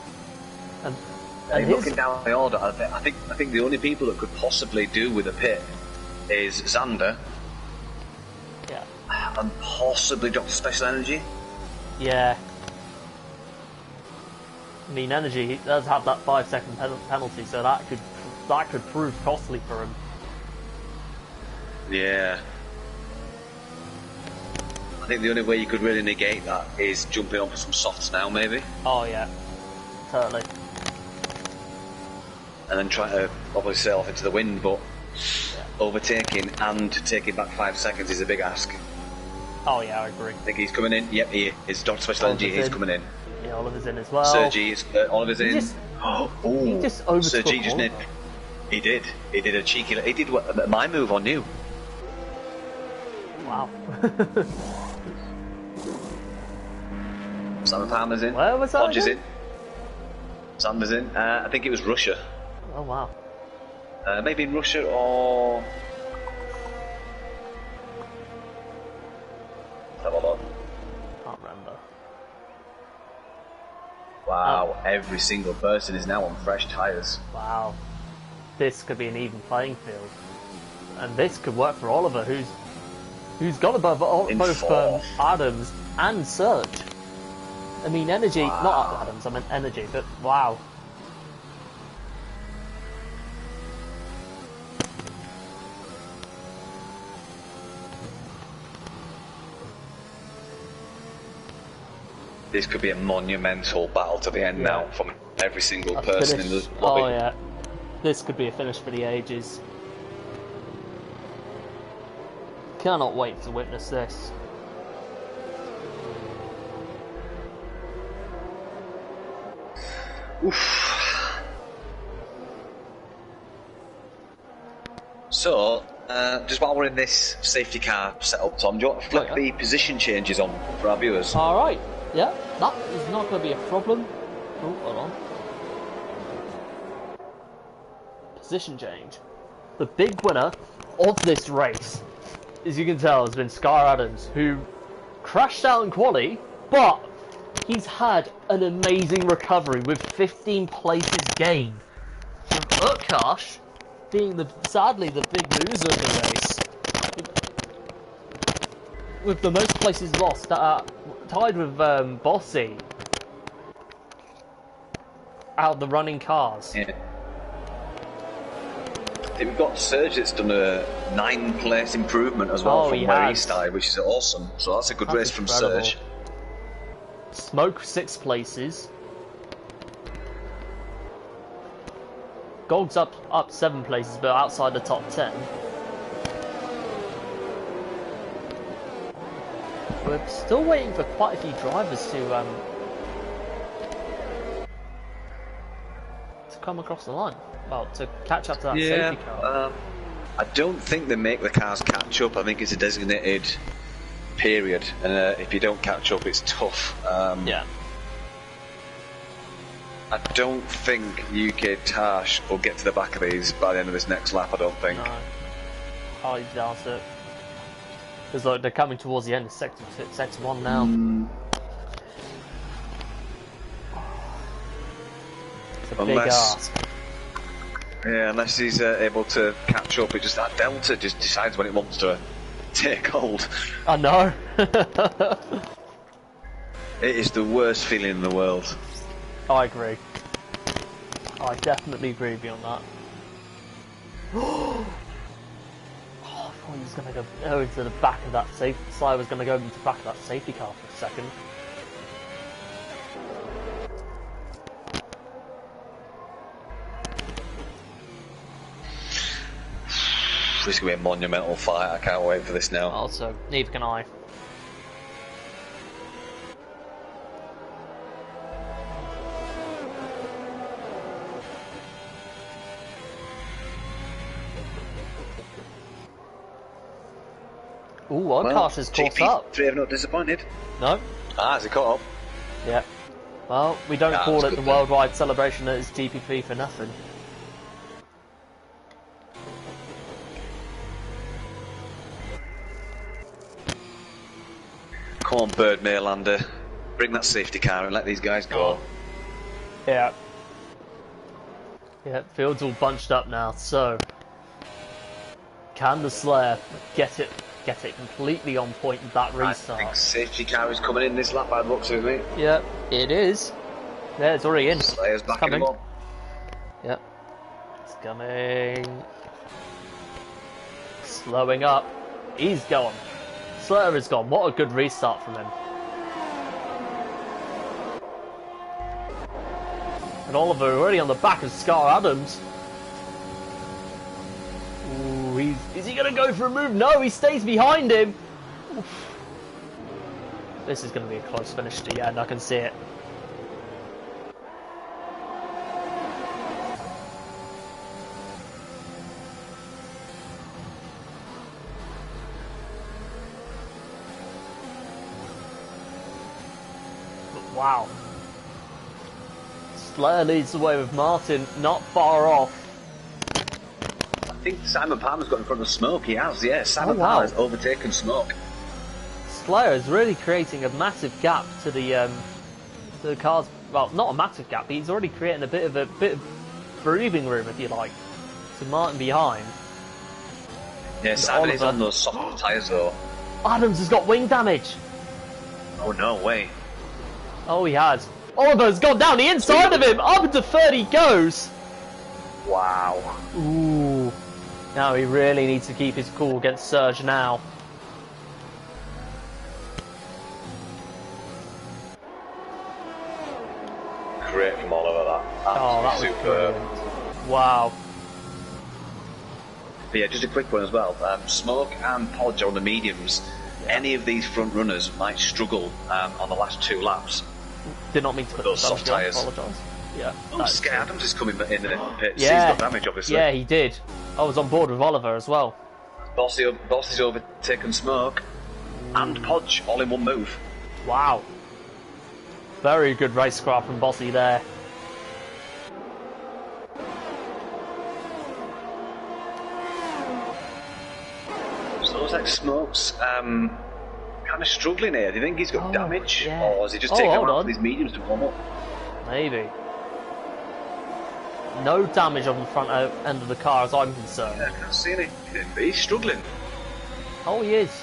And looking down the order, I think the only people that could possibly do with a pit is Xander. Yeah. And possibly Dr. Special Energy. Yeah. I mean, Energy does have that 5-second penalty, so that could prove costly for him. Yeah. I think the only way you could really negate that is jumping on for some softs now, maybe. Oh yeah, totally. And then try to obviously sail off into the wind, but overtaking and taking back 5 seconds is a big ask. Oh yeah, I agree. I think he's coming in. Yep, he is. Dr. Special Energy is coming in. Yeah, Oliver's in as well. Sergi is. Oliver's in. He just overtook Sergi just Oliver. He did a cheeky. He did my move on you. Wow. Simon Palmer's in. Where was that? Hodge is in. Sanders in. I think it was Russia. Oh wow. Maybe in Russia or. Let's have a look. Can't remember. Wow, every single person is now on fresh tyres. Wow. This could be an even playing field. and this could work for Oliver, who's got above both Adams and Serge. I mean, energy, not Adams, I meant energy, but wow. This could be a monumental battle to the end now from every single person in the lobby. Oh yeah, this could be a finish for the ages. Cannot wait to witness this. Oof. So, just while we're in this safety car setup, Tom, do you want to flick the position changes on for our viewers? Alright, yeah, that is not going to be a problem. Oh, hold on. Position change. The big winner of this race, as you can tell, has been Scar Adams, who crashed out in quali, but he's had an amazing recovery with 15 places gained. With Utkarsh being sadly the big loser of the race, with the most places lost, tied with Bossy out of the running cars. Yeah. I think we've got Serge that's done a 9-place improvement as well from where he started, which is awesome. So that's a good race from Serge. Smoke 6 places. Gold's up 7 places, but outside the top 10. We're still waiting for quite a few drivers to come across the line. Well, to catch up to that safety car. I don't think they make the cars catch up. I think it's a designated period, and if you don't catch up, it's tough. Yeah. I don't think UK Tash will get to the back of these by the end of this next lap. I don't think. No. I doubt it. Because like they're coming towards the end of sector 1 now. It's a big ask. Yeah, unless he's able to catch up, it just that delta just decides when it wants to take hold. I know. It is the worst feeling in the world. I agree. I definitely agree with you on that. Oh, I thought he was going to go into the back of that safety. Sly was going to go into the back of that safety car for a second. This is going to be a monumental fight. I can't wait for this now. Also, neither can I. Ooh, Utkarsh has caught up. GP3 have not disappointed. No? Has he caught up? Yeah. Well, we don't call it the worldwide celebration that is GP3 for nothing. Come on, Bird Maylander. Bring that safety car and let these guys go. Yeah. Yeah, field's all bunched up now, so can the Slayer get it completely on point with that restart? I think safety car is coming in this lap by the looks of it. Yeah, it is. Yeah, it's already in. Slayer's backing him up. Yep. It's coming. Slowing up. He's gone. Slayer is gone. What a good restart from him. And Oliver already on the back of Scar Adams. Ooh, is he going to go for a move? No, he stays behind him. Oof. This is going to be a close finish to the end. I can see it. Wow. Slayer leads the way with Martin, not far off. I think Simon Palmer's got in front of Smoke. He has, yeah. Simon Palmer's overtaken Smoke. Slayer is really creating a massive gap to the cars. Well, not a massive gap, but he's already creating a bit of breathing room, if you like, to Martin behind. Yeah, Simon is on those soft tyres though. Adams has got wing damage. Oh no, wait. Oh, he has. Oliver's gone down the inside of him. Up into third he goes. Wow. Ooh. Now he really needs to keep his cool against Serge now. Great from Oliver, that. Oh, that was superb. brilliant. Wow. But yeah, just a quick one as well. Smoke and Podge on the mediums. Yeah. Any of these front runners might struggle on the last 2 laps. Did not mean to put those soft tyres. Apologise. Yeah. Oh, Sky Adams is coming in the pits. Yeah. He's got damage, obviously. Yeah, he did. I was on board with Oliver as well. Boss is overtaken Smoke and Podge all in one move. Wow. Very good racecraft from Bossy there. So it looks like Smoke's kind of struggling here. Do you think he's got damage? Yeah. Or is he just taking out his mediums to warm up? Maybe. No damage on the front end of the car as I'm concerned. Yeah, I can't see anything, but he's struggling. Oh, he is.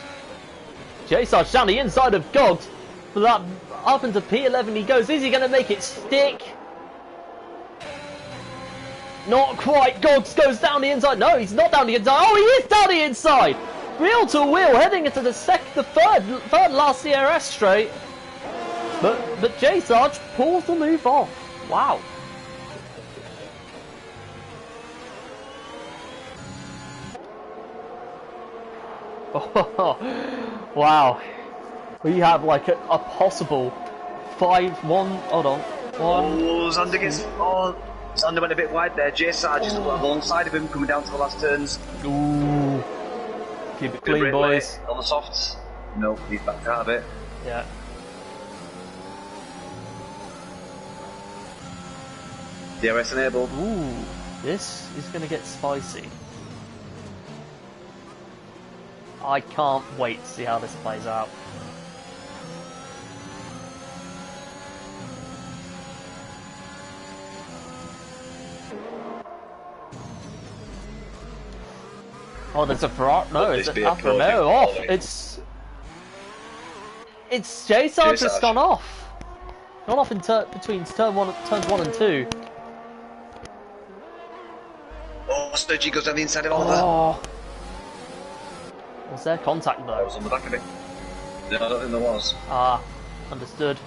J-Sarge down the inside of Gogs. For that, up into P11 he goes. Is he going to make it stick? Not quite. Gogs goes down the inside. No, he's not down the inside. Oh, he is down the inside. Wheel to wheel, heading into the third last CRS straight. But J-Sarge pulls the move off. Wow. Wow. We have like a possible 5-1. Hold on. Oh, Zander went a bit wide there. J-Sarge is alongside of him, coming down to the last turns. Ooh. Keep it clean, boys. On the softs. No, he's backed out of it. Yeah. DRS enabled. Ooh. This is going to get spicy. I can't wait to see how this plays out. Oh, there's a Ferrari. No, it's an Alfa Romeo off. It's J-Sarge has gone off. Gone off in between turns 1 and 2. Oh, Sturgey goes down the inside of Oliver. Oh. Was there contact though? I was on the back of it. No, I don't think there was. Ah, understood.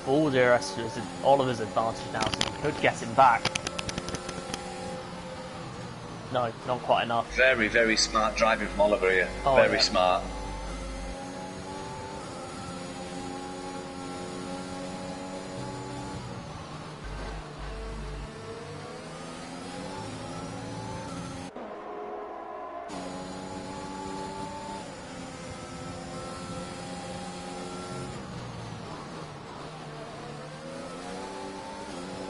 All DRS is Oliver's advantage now, so he could get him back. No, not quite enough. Very, very smart driving from Oliver here. Oh, very smart.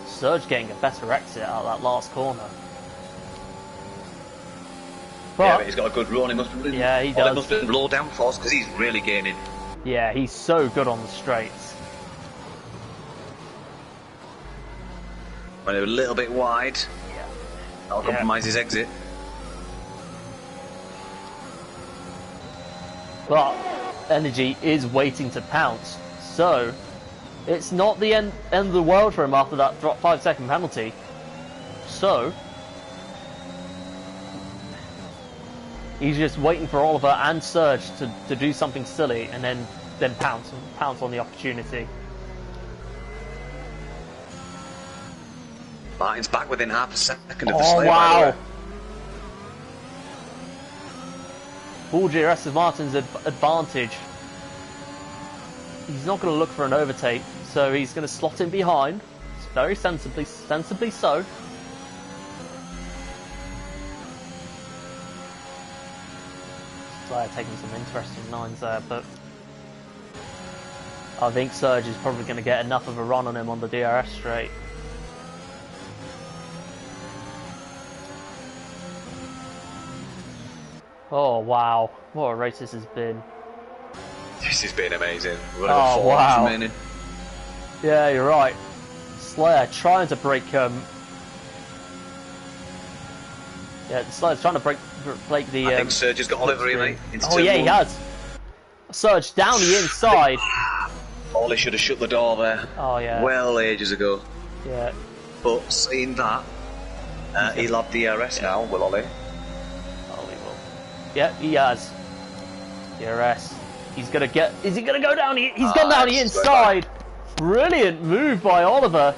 Serge getting a better exit out of that last corner. But, yeah, but he's got a good run. He must be. Yeah, he does. He must be low downforce because he's really gaining. Yeah, he's so good on the straights. When they're a little bit wide, that'll compromise his exit. But Energy is waiting to pounce, so it's not the end of the world for him after that 5-second penalty. So he's just waiting for Oliver and Serge to do something silly and then pounce on the opportunity. Martin's back within half a second of the Oh slave. wow! Full GRS is Martin's advantage. He's not going to look for an overtake, so he's going to slot in behind. Very sensibly so. Slayer taking some interesting lines there, but I think Serge is probably going to get enough of a run on him on the DRS straight. Oh wow, what a race this has been. This has been amazing. Oh wow. Yeah, you're right. Slayer trying to break Yeah, Slayer's trying to break the. I think Serge has got Oliver here, mate. Oh yeah, he has. Serge down the inside. Ollie should have shut the door there. Oh yeah. Well, ages ago. Yeah. But seeing that, he'll have DRS now, will Ollie? Oh, he will. Yeah, he has. DRS. He's gonna get. Is he gonna go down? He's gone down the inside. Brilliant move by Oliver.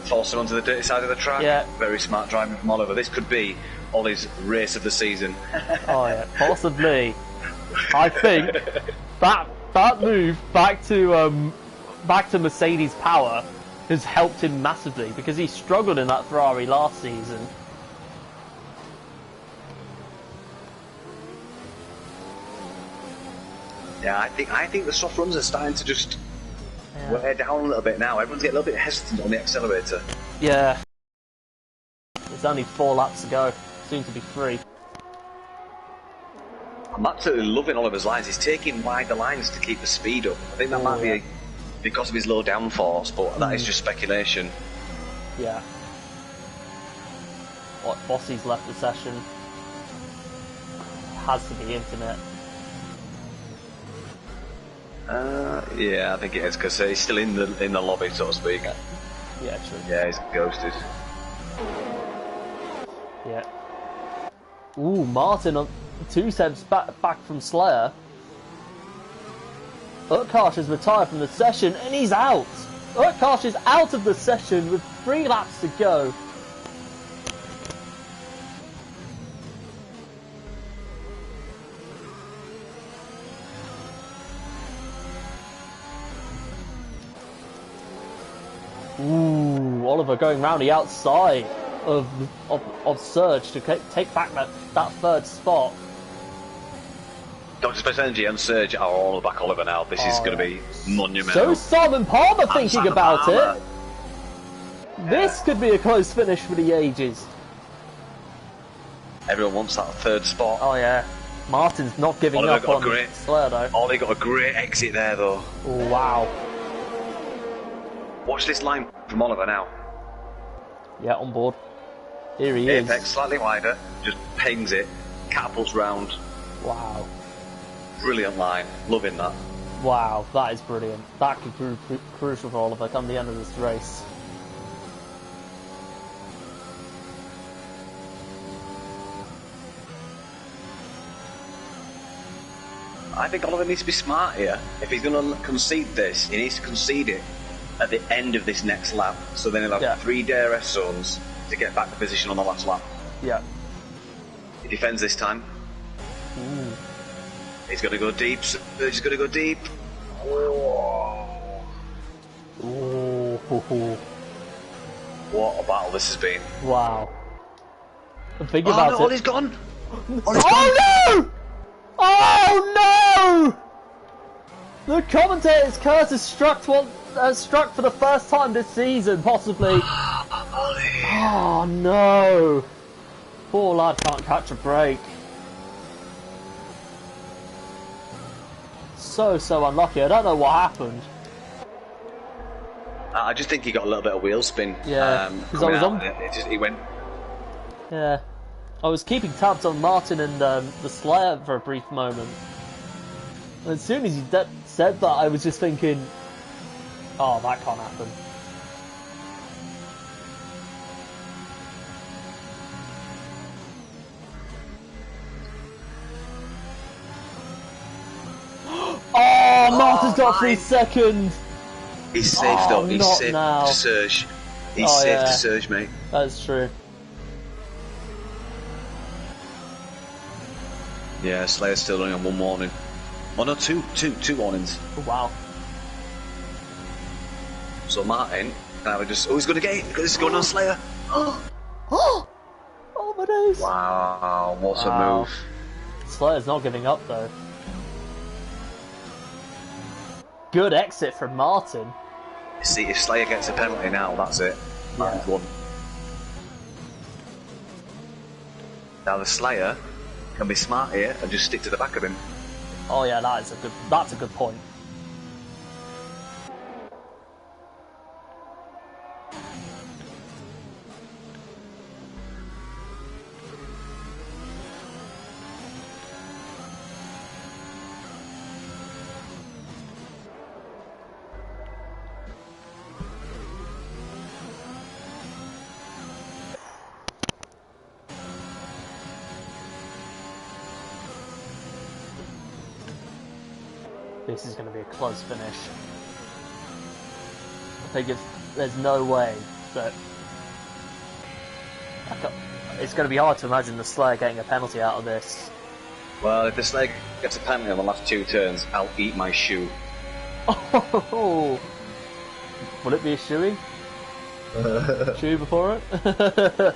Forcing onto the dirty side of the track. Yeah. Very smart driving from Oliver. This could be Ollie's race of the season. Oh yeah, possibly. I think that move back to Mercedes power has helped him massively because he struggled in that Ferrari last season. Yeah, I think the soft runs are starting to just wear down a little bit now. Everyone's getting a little bit hesitant on the accelerator. Yeah. There's only 4 laps to go. Soon to be 3. I'm absolutely loving Oliver's lines. He's taking wider lines to keep the speed up. I think that might be because of his low downforce, but that is just speculation. Yeah. What, Bossie's left the session. Has to be internet. Yeah, I think it is because he's still in the lobby, so to speak. Yeah, true. Yeah, he's ghosted. Yeah. Ooh, Martin on 2 steps back from Slayer. Utkarsh has retired from the session and he's out. Utkarsh is out of the session with 3 laps to go. Ooh, Oliver going round the outside of Serge to take back that 3rd spot. Dr. Space Energy and Serge are all back Oliver now. This is going to be monumental. So Simon Palmer thinking about it. This could be a close finish for the ages. Everyone wants that 3rd spot. Oh yeah. Martin's not giving up on Slayer though. Ollie got a great exit there though. Oh, wow. Watch this line from Oliver now. Yeah, on board. Here he is. Apex slightly wider, just pings it, catapults round. Wow. Brilliant line, loving that. Wow, that is brilliant. That could prove crucial for Oliver come the end of this race. I think Oliver needs to be smart here. If he's going to concede this, he needs to concede it at the end of this next lap, so then he'll have 3 DRS zones to get back to position on the last lap. Yeah. He defends this time. Ooh. He's going to go deep. He's going to go deep. Oh. Ooh. What a battle this has been. Wow. Think about it. Ollie's gone. Oh no! Oh no! The commentator's curse has struck for the first time this season, possibly. Oh no! Poor lad can't catch a break. So unlucky. I don't know what happened. I just think he got a little bit of wheel spin. Yeah, because I was on. He went. Yeah, I was keeping tabs on Martin and the Slayer for a brief moment. And as soon as he said that, I was just thinking, oh, that can't happen. Oh, Martin's got 3 seconds. He's safe though. He's safe now. to Serge. He's safe to Serge, mate. That's true. Yeah, Slayer's still running on 1 warning. Oh no, two warnings. Oh, wow. So Martin, now we just. Oh, he's going to get it. This is going on Slayer. Oh my days. Wow, what a move. Slayer's not giving up though. Good exit from Martin. See, if Slayer gets a penalty now, that's it. Martin's won. Now the Slayer can be smart here and just stick to the back of him. Oh yeah, that's a good point. this is going to be a close finish. I think there's no way that... It's going to be hard to imagine the Slayer getting a penalty out of this. Well, if the Slayer gets a penalty on the last 2 turns, I'll eat my shoe. Oh! Will it be a shoey? Shoe before it?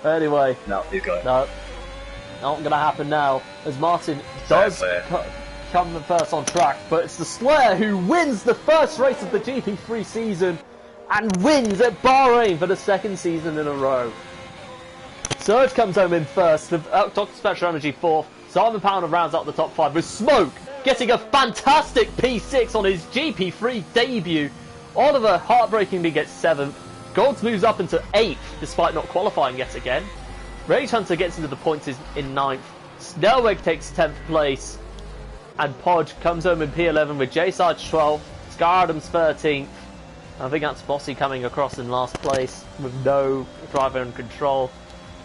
Anyway. No, he's got it. No. Not going to happen now, as Martin does come the first on track, but it's the Slayer who wins the first race of the GP3 season and wins at Bahrain for the 2nd season in a row. Surge comes home in first, with Dr. Special Energy 4th, Simon Pounder rounds out the top 5 with Smoke getting a fantastic P6 on his GP3 debut. Oliver heartbreakingly gets 7th, Gods moves up into 8th despite not qualifying yet again. Rage Hunter gets into the points in 9th, Snellweg takes 10th place, and Podge comes home in P11 with J Sarge 12th, Scar Adams 13th. I think that's Bossy coming across in last place with no driver in control.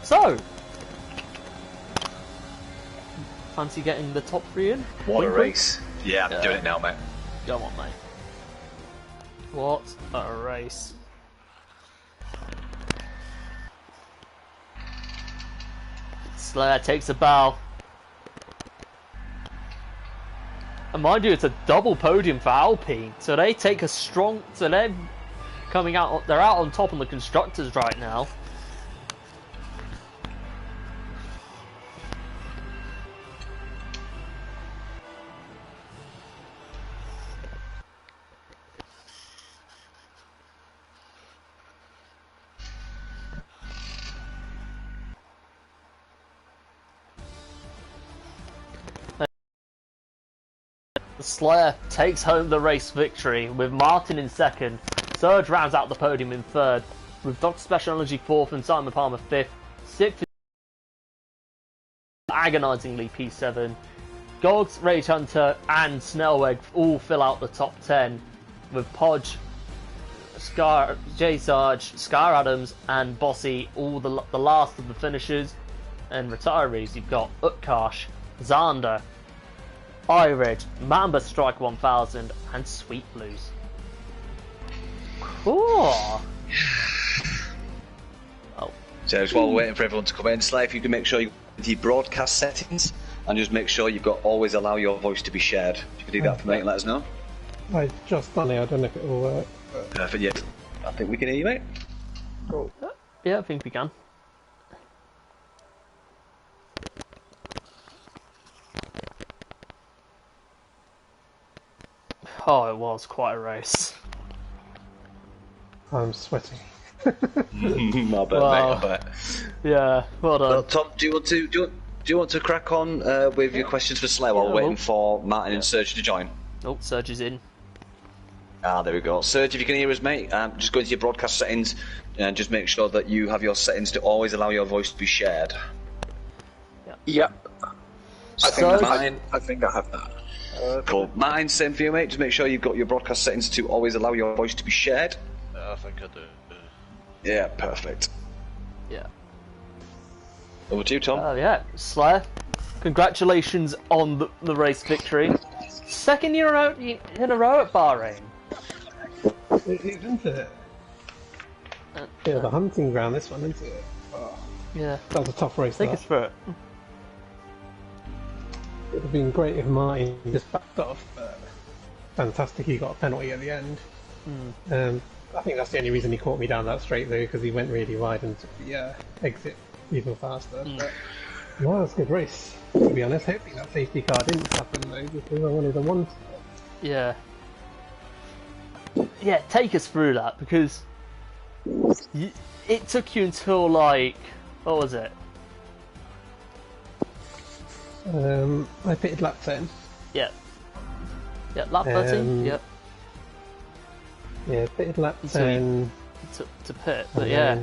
So, fancy getting the top 3 in? What a race. Yeah, I'm doing it now, mate. Go on, mate. What a race. Slayer takes a bow. And mind you, it's a double podium for Alpine, so they take a strong... So they're coming out... They're out on top on the constructors right now. Slayer takes home the race victory with Martin in 2nd. Surge rounds out the podium in 3rd, with Dr. Special Energy 4th and Simon Palmer 5th. 6th agonisingly P7. Gogs, Rage Hunter and Snellweg all fill out the top 10, with Podge, J Sarge, Scar Adams and Bossy all the last of the finishers. And retirees, you've got Utkarsh, Xander, Irid, Mamba Strike 1000 and Sweet Blues. Cool. Oh. So just while we're waiting for everyone to come in, Slayer, if you can make sure you go into your broadcast settings and just make sure you've got always allow your voice to be shared. If you could do that for me and let us know. I just done it, I don't know if it will work. Perfect, yeah. I think we can hear you, mate. Cool. Yeah, I think we can. Oh, it was quite a race. I'm sweating. I bet, mate, I bet. Yeah, well done. Well, Tom, do you want to crack on with your questions for Slayer while we're waiting for Martin and Serge to join? Oh, Serge is in. Ah, there we go. Serge, if you can hear us, mate, just go into your broadcast settings and just make sure that you have your settings to always allow your voice to be shared. Yep. I think I have that. Cool. Martin, same for you, mate. Just make sure you've got your broadcast settings to always allow your voice to be shared. I think I do. Yeah, perfect. Yeah. Over to you, Tom. Yeah, Slayer, congratulations on the race victory. 2nd year in a row at Bahrain. Isn't it? Yeah, the hunting ground, this one, isn't it? Oh, yeah. That was a tough race. Take us through it. It would have been great if Martin just backed off, but fantastic he got a penalty at the end. I think that's the only reason he caught me down that straight though, because he went really wide and took the exit even faster. But no, it was a good race, to be honest. Hopefully that safety car didn't happen though, because I wanted a 1. Yeah. Yeah, take us through that, because it took you until like, what was it? I pitted lap 10. Yeah. Yeah, lap 13, yep. Yeah, pitted lap 10. To pit, but yeah.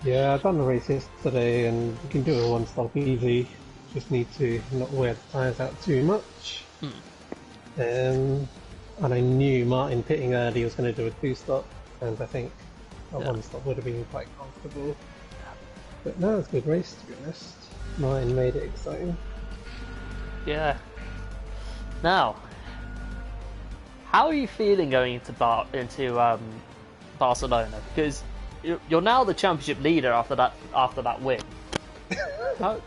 Yeah, I've done the race yesterday and you can do a 1-stop easy. Just need to not wear the tyres out too much. And I knew Martin pitting early was going to do a 2-stop, and I think a 1-stop would have been quite comfortable. But no, it's a good race to be honest. Martin made it exciting. Yeah. Now, how are you feeling going into Barcelona? Because you're now the championship leader after that win. How,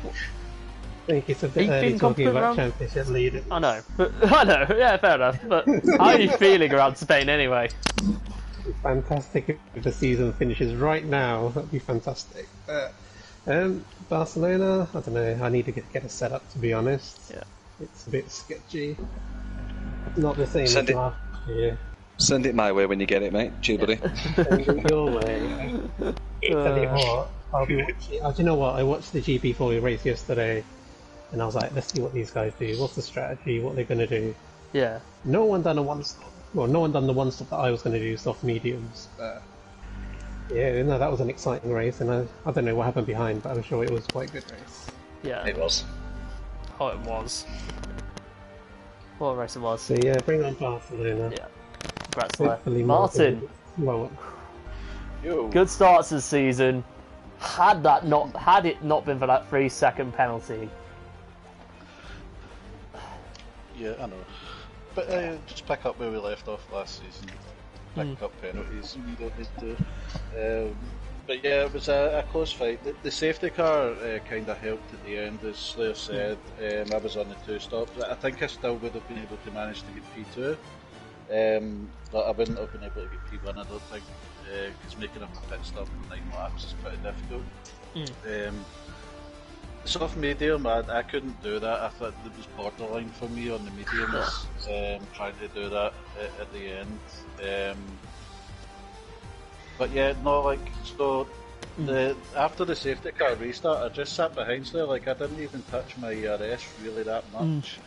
I think it's a bit early talking about championship leader. I know, yeah, fair enough. But how are you feeling around Spain anyway? Fantastic if the season finishes right now. That'd be fantastic. Barcelona, I don't know. I need to get a setup, to be honest. Yeah, it's a bit sketchy. Not the same as last year. Send it my way when you get it, mate. Cheers, buddy. Send it your way. Tell you what, I'll be watching. Do you know what? I watched the GP3 race yesterday, and I was like, let's see what these guys do. What's the strategy? What they're going to do? Yeah. No one done a one-stop. Well, no one done the one-stop that I was going to do, soft mediums. Yeah, no, that was an exciting race, and I don't know what happened behind, but I'm sure it was quite a good race. Yeah. It was. Oh, it was. What a race it was. So yeah, bring on Barcelona. Yeah. Congrats there. Martin. Good start to the season. Had it not been for that 3-second penalty. Yeah, I know. But just pick up where we left off last season. Pick up penalties. We don't need to. But yeah, it was a close fight. The safety car kind of helped at the end, as Slayer said. I was on the 2 stops. I think I still would have been able to manage to get P2. But I wouldn't have been able to get P1, I don't think. Because making up a pit stop in 9 laps is pretty difficult. Soft medium, I couldn't do that. I thought it was borderline for me on the mediums, trying to do that at the end. But yeah, no, like, so after the safety car restart, I just sat behind there, like I didn't even touch my ERS really that much.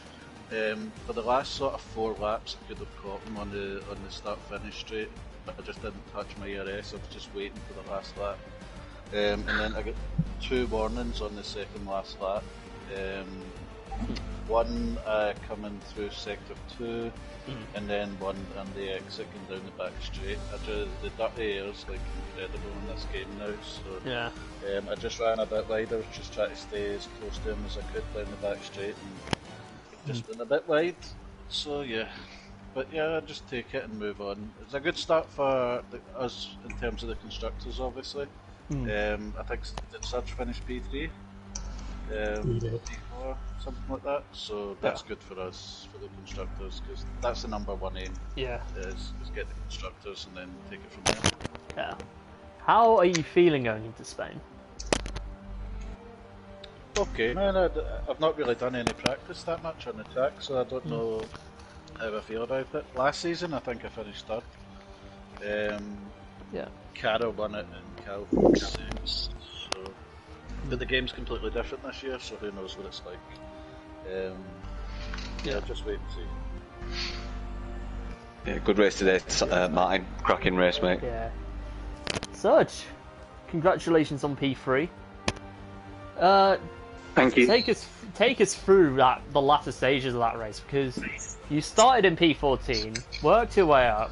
For the last sort of 4 laps, I could have caught him on the start-finish straight, but I just didn't touch my ERS. I was just waiting for the last lap. And then I got 2 warnings on the second last lap. One coming through sector 2, and then one on the exit going down the back straight. The dirty air's like incredible in this game now, so Yeah. I just ran a bit wide. I was just trying to stay as close to him as I could down the back straight, and just went a bit wide. So yeah. But yeah, just take it and move on. It's a good start for us in terms of the constructors, obviously. I think did Surge finish P3, P4, something like that. So that's good for us, for the constructors, because that's the number 1 aim. Yeah. Is get the constructors and then take it from there. Yeah. How are you feeling going into Spain? Okay, man. I've not really done any practice that much on the track, so I don't know how I feel about it. Last season, I think I finished 3rd. Yeah. Cara won it and Cal finished 6th. So, but the game's completely different this year, so who knows what it's like. Yeah, just wait and see. Yeah, good race today, Martin. Cracking race, mate. Yeah. Surge, congratulations on P3. Thank you. Take us through the latter stages of that race, because you started in P14, worked your way up.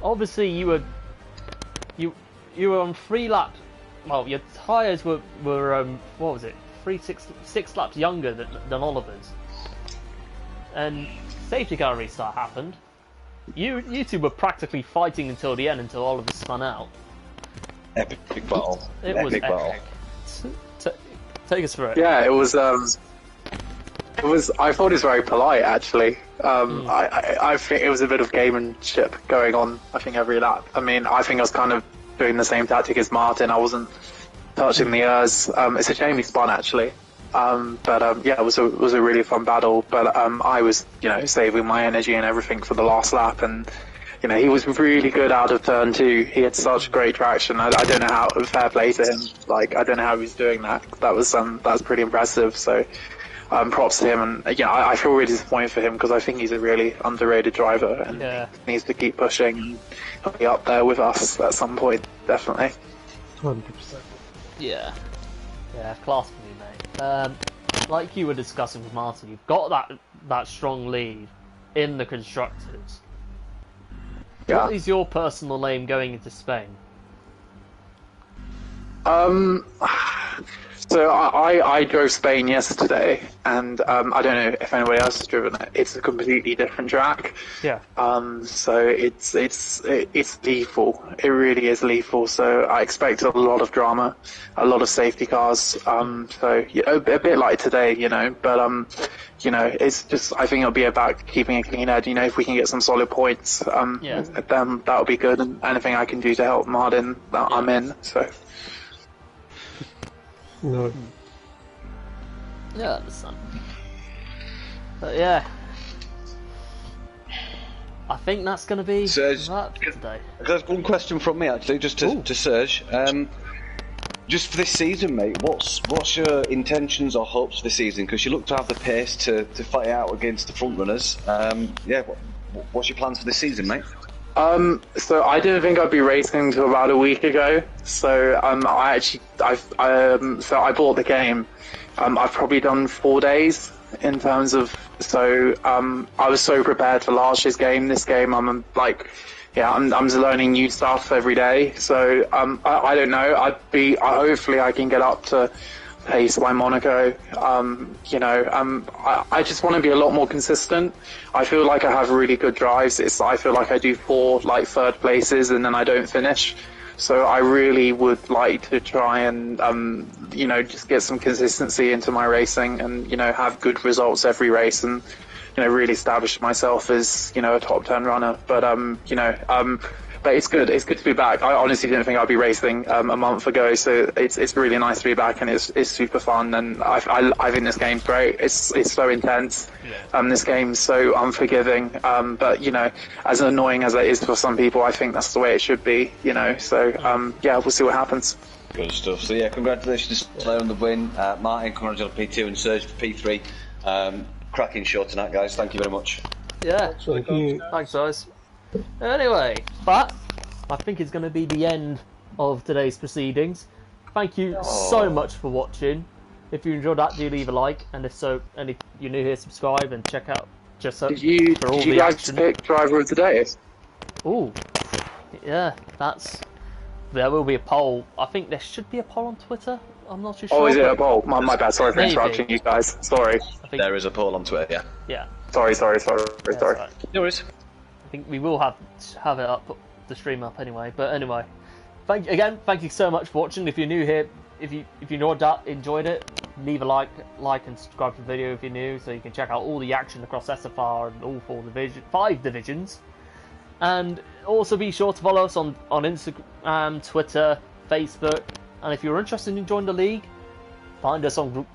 Obviously, you were on 3 laps. Well, your tyres were what was it? 6 laps younger than Oliver's. And safety car restart happened. You two were practically fighting until the end, until Oliver spun out. Epic battle. It was epic. Take us through it. Yeah, it was. I thought it was very polite, actually. I think it was a bit of gamemanship going on. I think every lap. I mean, I think I was kind of doing the same tactic as Martin. I wasn't touching the ears. It's a shame he spun, actually. But yeah, it was a really fun battle. But I was, saving my energy and everything for the last lap, and he was really good out of turn 2. He had such great traction. I don't know how. Fair play to him. Like, I don't know how he was doing that. That was pretty impressive. So. Props to him, and I feel really disappointed for him because I think he's a really underrated driver and he needs to keep pushing and he'll be up there with us at some point, definitely. 100%. Yeah, class for you, mate. Like you were discussing with Martin, you've got that strong lead in the constructors. Yeah. What is your personal aim going into Spain? So I drove Spain yesterday, and I don't know if anybody else has driven it. It's a completely different track. Yeah. So it's lethal. It really is lethal. So I expect a lot of drama, a lot of safety cars. So a bit like today, but it's just, I think it'll be about keeping a clean head. If we can get some solid points, then that'll be good. And anything I can do to help Martin, I'm in. So. No. Yeah, I understand. But yeah, I think that's going to be Serge, that for today. There's one question from me actually, just to Serge. Just for this season, mate, what's your intentions or hopes for the season? Because you look to have the pace to fight out against the front runners. What's your plans for this season, mate? So I didn't think I'd be racing until about a week ago. So I bought the game. I've probably done 4 days in terms of. So I was so prepared for last year's game. This game, I'm learning new stuff every day. So I don't know. Hopefully I can get up to pace by Monaco. I just want to be a lot more consistent. I feel like I have really good drives. I feel like I do 4 third places and then I don't finish. So I really would like to try and just get some consistency into my racing and have good results every race and really establish myself as a top 10 runner. But it's good. It's good to be back. I honestly didn't think I'd be racing a month ago, so it's really nice to be back, and it's super fun. And I think this game's great. It's so intense. This game's so unforgiving. But as annoying as it is for some people, I think that's the way it should be. So we'll see what happens. Good stuff. So congratulations on the win, Martin. Congratulations on P2 and Serge for P3. Cracking show tonight, guys. Thank you very much. Yeah. Thank you. Thanks, guys. Anyway, but I think it's going to be the end of today's proceedings. Thank you so much for watching. If you enjoyed that, do leave a like, and if so, and if you're new here, subscribe and check out Did you guys pick driver of the day? Ooh, yeah, there will be a poll. I think there should be a poll on Twitter. I'm not too sure. Oh, is it a poll? My bad. Sorry for interrupting you guys. Sorry. There is a poll on Twitter. Yeah. Yeah. Sorry. Right. No worries. I think we will have it up, the stream up anyway. But anyway, thank you so much for watching. If you're new here, if you enjoyed it, leave a like and subscribe to the video if you're new, so you can check out all the action across SFR and all 5 divisions. And also be sure to follow us on Instagram, Twitter, Facebook. And if you're interested in joining the league, go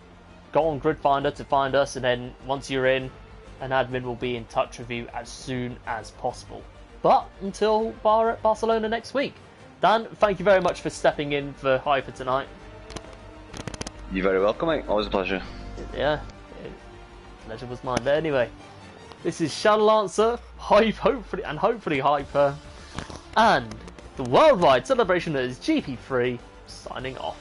on Grid Finder to find us, and then once you're in, an admin will be in touch with you as soon as possible. But until Barcelona next week, Dan, thank you very much for stepping in for Hyper tonight. You're very welcome, mate. Always a pleasure. Yeah, pleasure was mine. But anyway, this is Shadow Lancer, hopefully Hyper, and the worldwide celebration that is GP3 signing off.